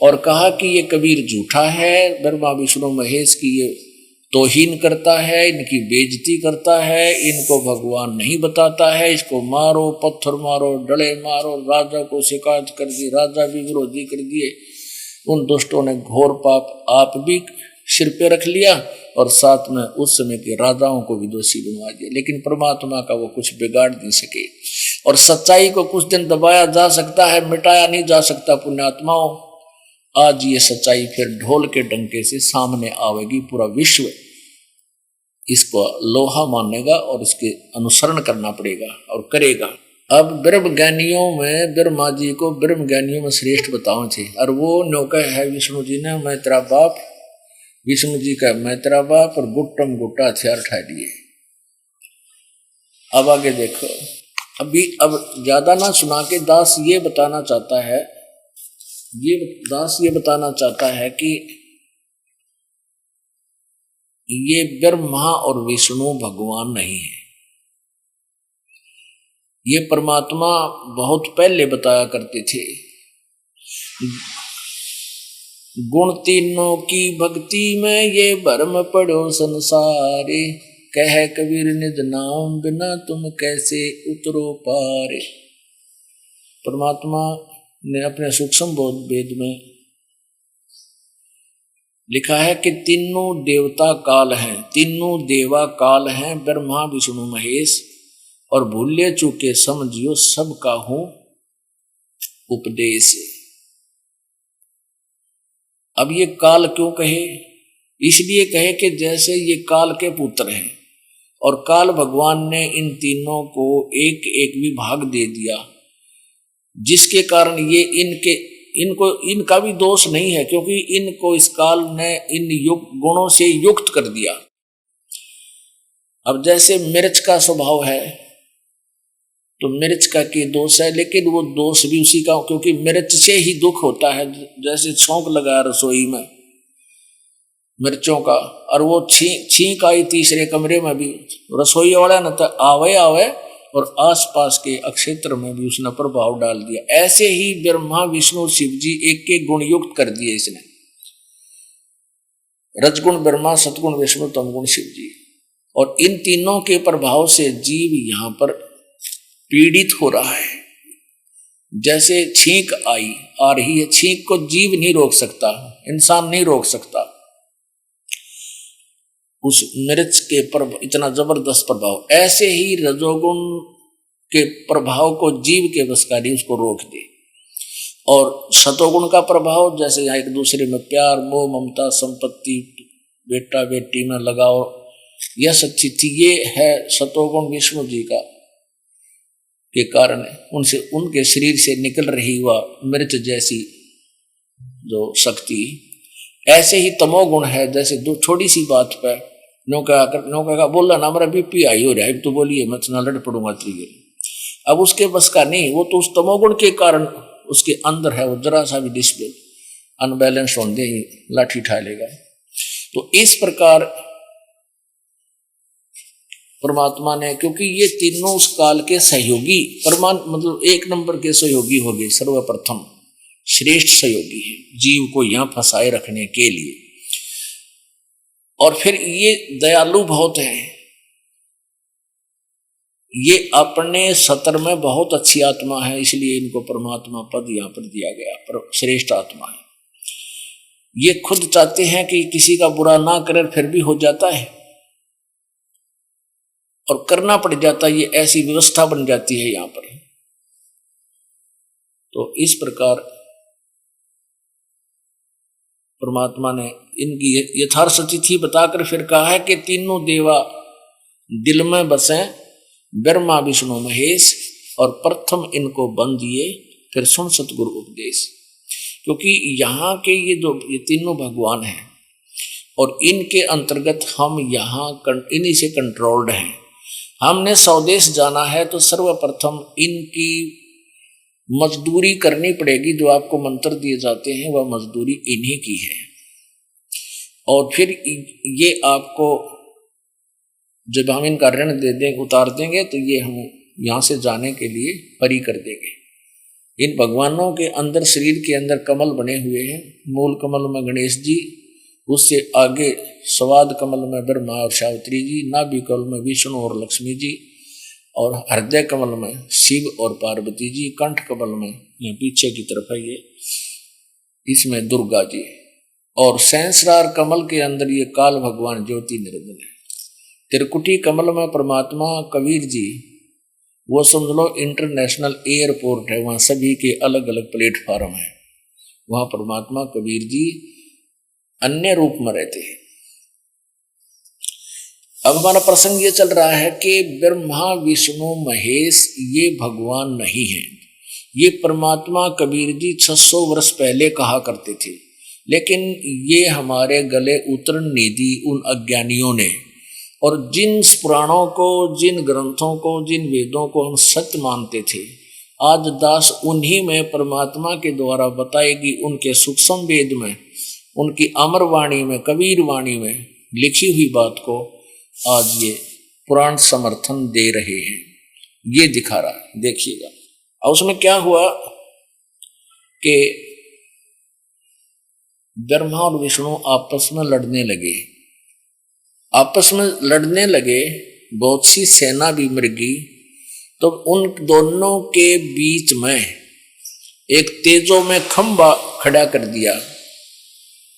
और कहा कि ये कबीर झूठा है, ब्रह्मा विष्णु महेश की ये तौहीन करता है, इनकी बेइज्जती करता है, इनको भगवान नहीं बताता है, इसको मारो, पत्थर मारो, डले मारो। राजा को शिकायत कर दी, राजा भी विरोधी कर दिए। उन दुष्टों ने घोर पाप आप भी सिर पे रख लिया और साथ में उस समय के राजाओं को भी दोषी बनवा दिया। लेकिन परमात्मा का वो कुछ बिगाड़ नहीं सके और सच्चाई को कुछ दिन दबाया जा सकता है, मिटाया नहीं जा सकता। पुण्यात्माओं, आज ये सच्चाई फिर ढोल के डंके से सामने आवेगी। पूरा विश्व इसको लोहा मानेगा और इसके अनुसरण करना पड़ेगा और करेगा। अब ब्रह्म ज्ञानियों में ब्रह्मा जी को ब्रह्म ज्ञानियों में श्रेष्ठ बताओ थे, और वो नौका है विष्णु जी ने, मैं तेरा बाप, विष्णु जी का मैं तेरा बाप, और गुट्टम गुट्टा हथियार उठा दिए। अब आगे देखो। अब ज्यादा ना सुना के दास ये बताना चाहता है, ये बताना चाहता है कि ये ब्रह्मा और विष्णु भगवान नहीं है। ये परमात्मा बहुत पहले बताया करते थे। गुण तीनों की भक्ति में ये भरम पड़ो संसारे, कह कबीर निज नाम बिना तुम कैसे उतरो पारे। परमात्मा ने अपने सूक्ष्म बोध वेद में लिखा है कि तीनों देवता काल हैं, तीनों देवा काल हैं, ब्रह्मा विष्णु महेश, और भूले चूके समझियो सबका हूं उपदेश। अब ये काल क्यों कहे? इसलिए कहे कि जैसे ये काल के पुत्र हैं और काल भगवान ने इन तीनों को एक एक विभाग दे दिया, जिसके कारण ये इनका भी दोष नहीं है, क्योंकि इनको इस काल ने इन गुणों से युक्त कर दिया। अब जैसे मिर्च का स्वभाव है तो मिर्च का की दोष है, लेकिन वो दोष भी उसी का, क्योंकि मिर्च से ही दुख होता है। जैसे छौंक लगा रसोई में मिर्चों का, और वो छींक आई तीसरे कमरे में भी, रसोई वाला न तो आवे और आसपास के अक्षेत्र में भी उसने प्रभाव डाल दिया। ऐसे ही ब्रह्मा विष्णु शिव जी एक एक गुण युक्त कर दिए इसने, रजगुण ब्रह्मा, सतगुण विष्णु, तमगुण शिव जी। और इन तीनों के प्रभाव से जीव यहां पर पीड़ित हो रहा है। जैसे छींक आ रही है, छींक को जीव नहीं रोक सकता, इंसान नहीं रोक सकता। उस मिर्च के इतना जबरदस्त प्रभाव, ऐसे ही रजोगुण के प्रभाव को जीव के बस का नहीं उसको रोक दे। और सतोगुण का प्रभाव, जैसे यहाँ एक दूसरे में प्यार, मोह, ममता, संपत्ति, बेटा बेटी में लगाओ, यह सच्ची थी, ये है सतोगुण विष्णु जी का के कारण उनसे, उनके शरीर से निकल रही वह मिर्च जैसी जो शक्ति। ऐसे ही तमोगुण है, जैसे दो छोटी सी बात पर नौका बोला ना, मेरा बीपी हाई हो रहा है, तो बोलिए मैं ना लड़ पड़ूंगा त्रिगे। अब उसके बस का नहीं, वो तो उस तमोगुण के कारण उसके अंदर है, वो जरा सा भी डिस्प्ले अनबैलेंस होने ही लाठी उठा लेगा। तो इस प्रकार परमात्मा ने, क्योंकि ये तीनों उस काल के सहयोगी मतलब एक नंबर के सहयोगी हो गए, सर्वप्रथम श्रेष्ठ सहयोगी है जीव को यहां फंसाए रखने के लिए। और फिर ये दयालु बहुत हैं, ये अपने सतर में बहुत अच्छी आत्मा है, इसलिए इनको परमात्मा पद यहां पर दिया गया, पर श्रेष्ठ आत्मा है। ये खुद चाहते हैं कि किसी का बुरा ना करे, फिर भी हो जाता है और करना पड़ जाता है, ये ऐसी व्यवस्था बन जाती है यहां पर। तो इस प्रकार परमात्मा ने इनकी यथार्थ स्थिति बताकर फिर कहा है कि तीनों देवा दिल में बसे, ब्रह्मा विष्णु महेश, और प्रथम इनको बन दिए, फिर सुन सतगुरु उपदेश। क्योंकि यहाँ के ये तीनों भगवान हैं और इनके अंतर्गत हम यहाँ इन्हीं से कंट्रोल्ड हैं। हमने स्वदेश जाना है तो सर्वप्रथम इनकी मजदूरी करनी पड़ेगी। जो आपको मंत्र दिए जाते हैं वह मजदूरी इन्हीं की है, और फिर ये आपको जब हम इनका ऋण दे देंगे, उतार देंगे, तो ये हम यहाँ से जाने के लिए परी कर देंगे। इन भगवानों के अंदर, शरीर के अंदर कमल बने हुए हैं। मूल कमल में गणेश जी, उससे आगे स्वाद कमल में ब्रह्मा और सावित्री जी, नाभि कमल में विष्णु और लक्ष्मी जी, और हृदय कमल में शिव और पार्वती जी, कंठ कमल में ये पीछे की तरफ है ये, इसमें दुर्गा जी, और सहस्रार कमल के अंदर ये काल भगवान ज्योति निर्मल है। त्रिकुटी कमल में परमात्मा कबीर जी, वो समझ लो इंटरनेशनल एयरपोर्ट है, वहाँ सभी के अलग अलग प्लेटफार्म है, वहाँ परमात्मा कबीर जी अन्य रूप में रहते हैं। अब हमारा प्रसंग ये चल रहा है कि ब्रह्मा विष्णु महेश ये भगवान नहीं है, ये परमात्मा कबीर जी 600 वर्ष पहले कहा करते थे, लेकिन ये हमारे गले उतरन नहीं दी उन अज्ञानियों ने। और जिन पुराणों को, जिन ग्रंथों को, जिन वेदों को हम सत्य मानते थे, आज दास उन्हीं में परमात्मा के द्वारा बताएगी, उनके सूक्ष्म वेद में, उनकी अमर वाणी में, कबीर वाणी में लिखी हुई बात को आज ये पुराण समर्थन दे रहे हैं। ये दिखा रहा है, देखिएगा। और उसमें क्या हुआ कि ब्रह्मा और विष्णु आपस में लड़ने लगे, बहुत सी सेना भी मर गई। तो उन दोनों के बीच में एक तेजो में खंबा खड़ा कर दिया,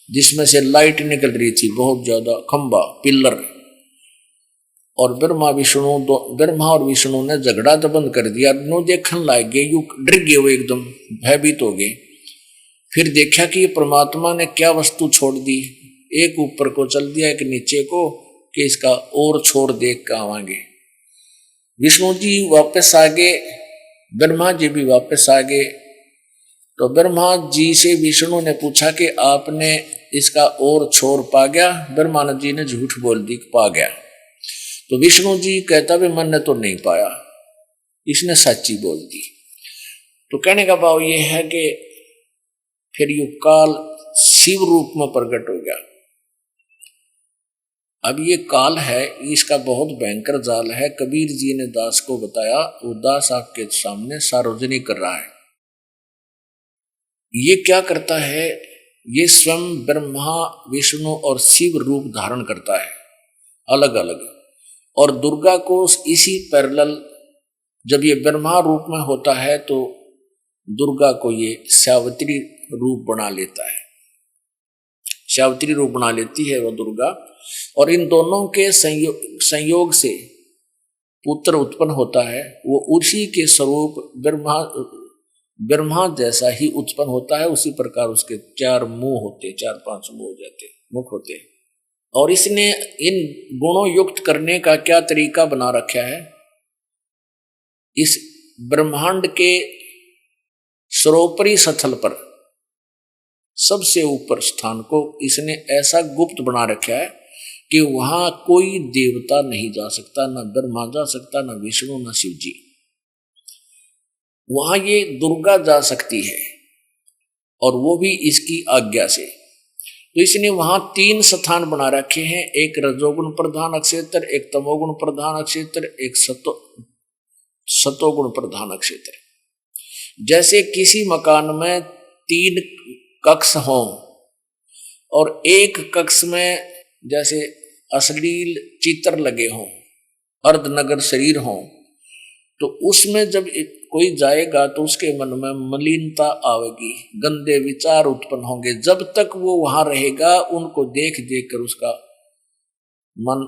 जिसमें से लाइट निकल रही थी, बहुत ज्यादा खंबा पिलर। और ब्रह्मा और विष्णु ने झगड़ा तो बंद कर दिया, नो देखने लग गए, यू डर गए, वो एकदम भयभीत हो गए। फिर देखा कि परमात्मा ने क्या वस्तु छोड़ दी, एक ऊपर को चल दिया, एक नीचे को, कि इसका और छोर देख कर आवांगे। विष्णु जी वापस आ गए, ब्रह्मा जी भी वापस आ गए। तो ब्रह्मा जी से विष्णु ने पूछा कि आपने इसका और छोर पा गया? ब्रह्मा जी ने झूठ बोल दी पा गया। तो विष्णु जी कहता भी मैंने तो नहीं पाया, इसने सच्ची बोल दी। तो कहने का भाव ये है कि फिर यू काल शिव रूप में प्रकट हो गया। अब ये काल है, इसका बहुत भयंकर जाल है। कबीर जी ने दास को बताया, वो दास आपके सामने सार्वजनिक कर रहा है। ये क्या करता है? ये स्वयं ब्रह्मा विष्णु और शिव रूप धारण करता है अलग अलग, और दुर्गा को इसी पैरेलल, जब ये ब्रह्मा रूप में होता है तो दुर्गा को ये सावित्री रूप बना लेता है, सावित्री रूप बना लेती है वो दुर्गा। और इन दोनों के संयोग से पुत्र उत्पन्न होता है, वो उसी के स्वरूप ब्रह्मा जैसा ही उत्पन्न होता है। उसी प्रकार उसके 4 मुंह होते, 4-5 मुंह हो जाते, मुख होते हैं। और इसने इन गुणों युक्त करने का क्या तरीका बना रखा है? इस ब्रह्मांड के सर्वोपरि सतल पर, सबसे ऊपर स्थान को इसने ऐसा गुप्त बना रखा है कि वहां कोई देवता नहीं जा सकता, न ब्रह्मा जा सकता, न विष्णु, न शिव जी। वहां ये दुर्गा जा सकती है, और वो भी इसकी आज्ञा से। तो इसने वहां 3 स्थान बना रखे हैं, एक रजोगुण प्रधान अक्षेत्र, एक तमोगुण प्रधान अक्षेत्र, एक सतोगुण प्रधान अक्षेत्र। जैसे किसी मकान में 3 कक्ष हों, और एक कक्ष में जैसे अश्लील चित्र लगे हों, अर्धनगर शरीर हों, तो उसमें जब कोई जाएगा तो उसके मन में मलिनता आवेगी, गंदे विचार उत्पन्न होंगे। जब तक वो वहां रहेगा, उनको देख देख कर उसका मन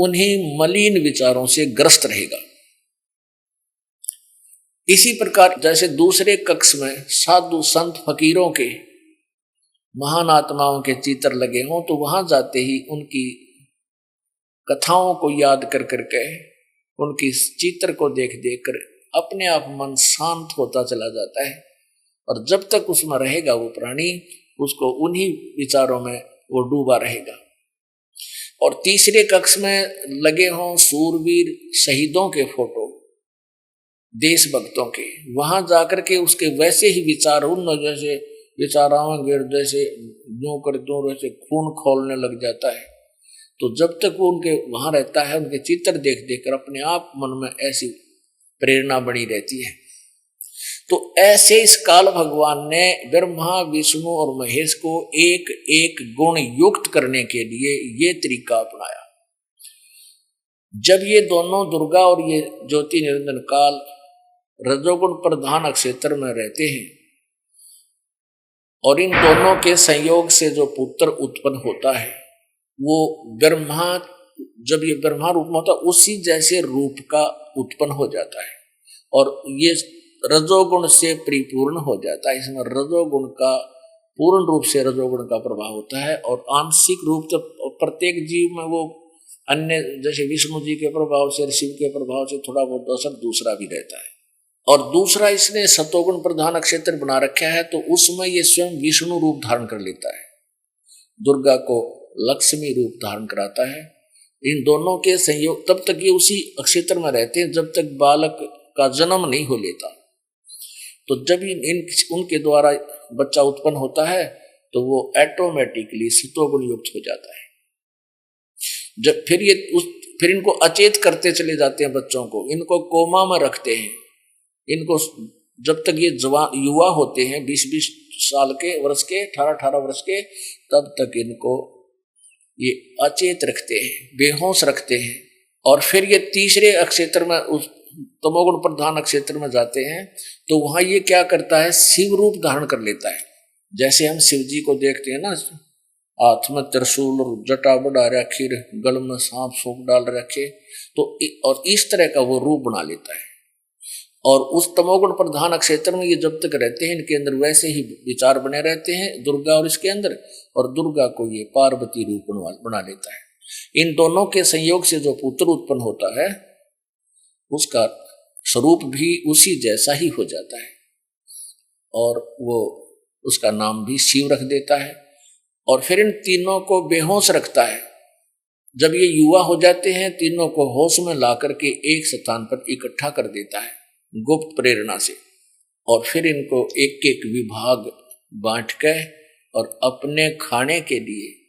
उन्हीं मलिन विचारों से ग्रस्त रहेगा। इसी प्रकार जैसे दूसरे कक्ष में साधु संत फकीरों के, महान आत्माओं के चित्र लगे हों, तो वहां जाते ही उनकी कथाओं को याद कर करके, उनकी चित्र को देख देख कर अपने आप मन शांत होता चला जाता है। और जब तक उसमें रहेगा वो प्राणी, उसको उन्हीं विचारों में वो डूबा रहेगा। और तीसरे कक्ष में लगे हों सूरवीर शहीदों के फोटो, देशभक्तों के, वहां जाकर के उसके वैसे ही विचार, उन जैसे विचाराओं जैसे यूं कर दूं वैसे खून खोलने लग जाता है। तो जब तक वो उनके वहां रहता है, उनके चित्र देख देख कर अपने आप मन में ऐसी प्रेरणा बनी रहती है। तो ऐसे इस काल भगवान ने ब्रह्मा विष्णु और महेश को एक एक गुण युक्त करने के लिए ये तरीका अपनाया। जब ये दोनों दुर्गा और ये ज्योति निरंजन काल रजोगुण प्रधान क्षेत्र में रहते हैं, और इन दोनों के संयोग से जो पुत्र उत्पन्न होता है, वो ब्रह्मा, जब ये ब्रह्मा रूप में होता है, उसी जैसे रूप का उत्पन्न हो जाता है, और ये रजोगुण से परिपूर्ण हो जाता है। इसमें रजोगुण का पूर्ण रूप से रजोगुण का प्रभाव होता है, और आंशिक रूप से प्रत्येक जीव में वो अन्य, जैसे विष्णु जी के प्रभाव से, शिव के प्रभाव से थोड़ा बहुत असर दूसरा भी रहता है। और दूसरा इसने सतोगुण प्रधान क्षेत्र बना रखा है, तो उसमें ये स्वयं विष्णु रूप धारण कर लेता है, दुर्गा को लक्ष्मी रूप धारण कराता है। इन दोनों के संयोग, तब तक ये उसी क्षेत्र में रहते हैं जब तक बालक का जन्म नहीं हो लेता। तो जब उनके द्वारा बच्चा उत्पन्न होता है, तो वो ऑटोमेटिकली सतोगुण युक्त हो जाता है। जब फिर इनको अचेत करते चले जाते हैं बच्चों को, इनको कोमा में रखते हैं। इनको जब तक ये युवा होते हैं, 20-20 साल के, वर्ष के, 18-18 वर्ष के, तब तक इनको ये अचेत रखते हैं, बेहोश रखते हैं। और फिर ये तीसरे क्षेत्र में, उस तमोगुण प्रधान क्षेत्र में जाते हैं, तो वहां ये क्या करता है, शिव रूप धारण कर लेता है। जैसे हम शिव जी को देखते हैं ना, हाथ में त्रिशूल और जटा बढ़ा रखी, गल में सांप सूप डाल रखे, तो और इस तरह का वो रूप बना लेता है। और उस तमोगुण प्रधान क्षेत्र में ये जब तक रहते हैं इनके अंदर वैसे ही विचार बने रहते हैं दुर्गा और इसके अंदर, और दुर्गा को ये पार्वती रूप बना लेता है। इन दोनों के संयोग से जो पुत्र उत्पन्न होता है उसका स्वरूप भी उसी जैसा ही हो जाता है, और वो उसका नाम भी शिव रख देता है। और फिर इन तीनों को बेहोश रखता है। जब ये युवा हो जाते हैं तीनों को होश में ला करके एक स्थान पर इकट्ठा कर देता है गुप्त प्रेरणा से, और फिर इनको एक एक विभाग बांट कर और अपने खाने के लिए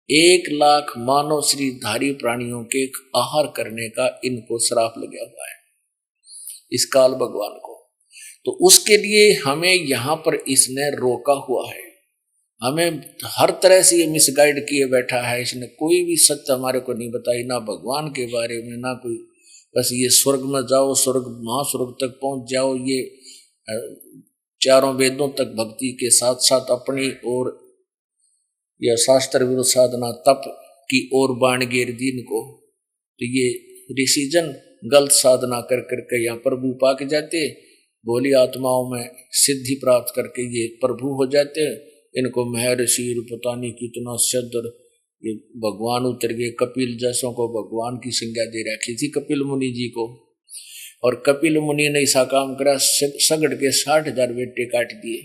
1,00,000 मानव श्रीधारी प्राणियों के आहार करने का इनको श्राप लगा हुआ है इस काल भगवान को। तो उसके लिए हमें यहाँ पर इसने रोका हुआ है, हमें हर तरह से ये मिसगाइड किए बैठा है। इसने कोई भी सत्य हमारे को नहीं बताई, ना भगवान के बारे में ना कोई, बस ये स्वर्ग में जाओ, स्वर्ग महास्वर्ग तक पहुंच जाओ, ये चारों वेदों तक भक्ति के साथ साथ अपनी और यह शास्त्र विरुद्ध साधना तप की ओर बाण घेर दी इनको। तो ये ऋषिजन गलत साधना कर करके यहाँ प्रभु पा के जाते, भोली आत्माओं में सिद्धि प्राप्त करके ये प्रभु हो जाते। इनको महर्षि पता नहीं कितना सदर ये भगवान उतर गए, कपिल जैसों को भगवान की संज्ञा दे रखी थी कपिल मुनि जी को, और कपिल मुनि ने ऐसा काम करा, सगड़ के 60,000 बेटे काट दिए,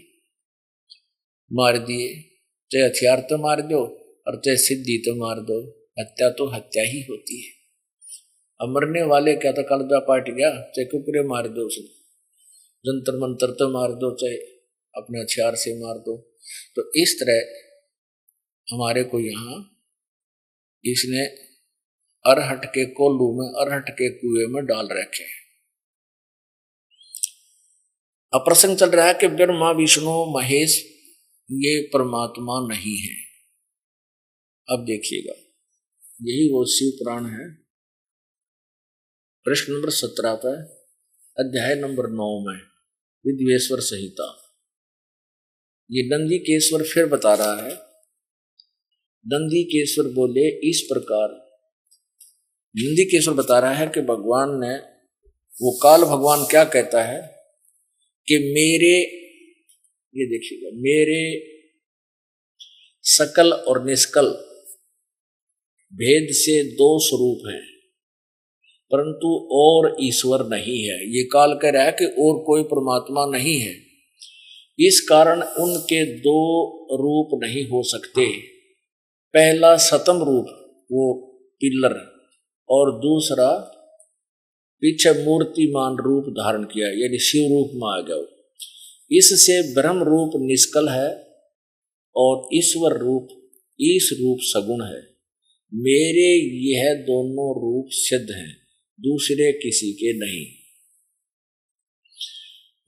मार दिए। चाहे हथियार तो मार दो और चाहे सिद्धि तो मार दो, हत्या तो हत्या ही होती है। अब मरने वाले क्या तो कलजा पाट गया, चाहे कुकरे मार दो, उसने जंतर मंतर तो मार दो, चाहे अपने हथियार से मार दो। तो इस तरह हमारे को यहाँ इसने अरहट के कोल्लू में, अरहट के कुएं में डाल रखे। अब प्रसंग चल रहा है कि ब्रह्मा विष्णु महेश ये परमात्मा नहीं है। अब देखिएगा, यही वो शिव पुराण है, प्रश्न नंबर 17 पर, अध्याय नंबर 9 में विद्वेश्वर संहिता। ये नंदीकेश्वर फिर बता रहा है। नंदीकेश्वर बोले इस प्रकार, नंदीकेश्वर बता रहा है कि भगवान ने, वो काल भगवान क्या कहता है कि मेरे, ये देखिएगा, मेरे सकल और निष्कल भेद से 2 स्वरूप हैं, परंतु और ईश्वर नहीं है। ये काल कह रहा है कि और कोई परमात्मा नहीं है, इस कारण उनके 2 रूप नहीं हो सकते। पहला सतम रूप वो पिल्लर, और दूसरा पीछे मूर्तिमान रूप धारण किया, यानी शिव रूप में आ गया। इससे ब्रह्म रूप निष्कल है और ईश्वर रूप, ईश रूप सगुण है। मेरे यह दोनों रूप सिद्ध हैं, दूसरे किसी के नहीं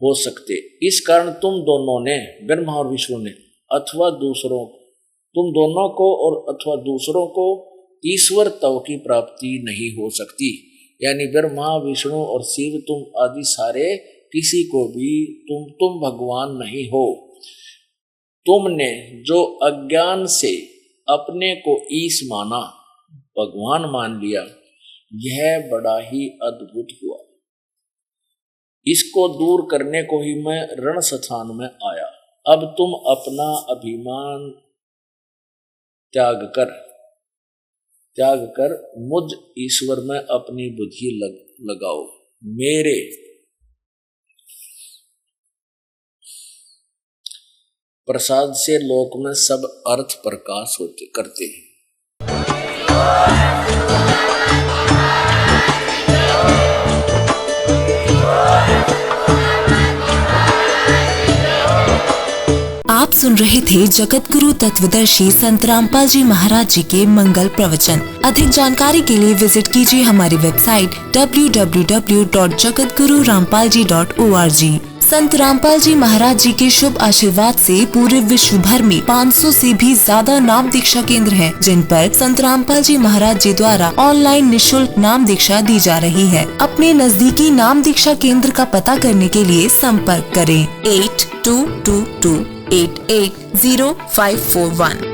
हो सकते। इस कारण तुम दोनों ने, ब्रह्मा और विष्णु ने, अथवा दूसरों, तुम दोनों को और अथवा दूसरों को ईश्वर तव की प्राप्ति नहीं हो सकती। यानी ब्रह्मा विष्णु और शिव तुम आदि सारे किसी को भी तुम भगवान नहीं हो। तुमने जो अज्ञान से अपने को ईश माना, भगवान मान लिया, यह बड़ा ही अद्भुत हुआ। इसको दूर करने को ही मैं रण स्थान में आया। अब तुम अपना अभिमान त्याग कर मुझ ईश्वर में अपनी बुद्धि लगाओ। मेरे प्रसाद से लोक में सब अर्थ प्रकाश करते हैं। आप सुन रहे थे जगत गुरु तत्वदर्शी संत रामपाल जी महाराज जी के मंगल प्रवचन। अधिक जानकारी के लिए विजिट कीजिए हमारी वेबसाइट www.jagatgururampalji.org। संत रामपाल जी महाराज जी के शुभ आशीर्वाद से पूरे विश्व भर में 500 से भी ज्यादा नाम दीक्षा केंद्र हैं, जिन पर संत रामपाल जी महाराज जी द्वारा ऑनलाइन निःशुल्क नाम दीक्षा दी जा रही है। अपने नजदीकी नाम दीक्षा केंद्र का पता करने के लिए संपर्क करें 8222880541।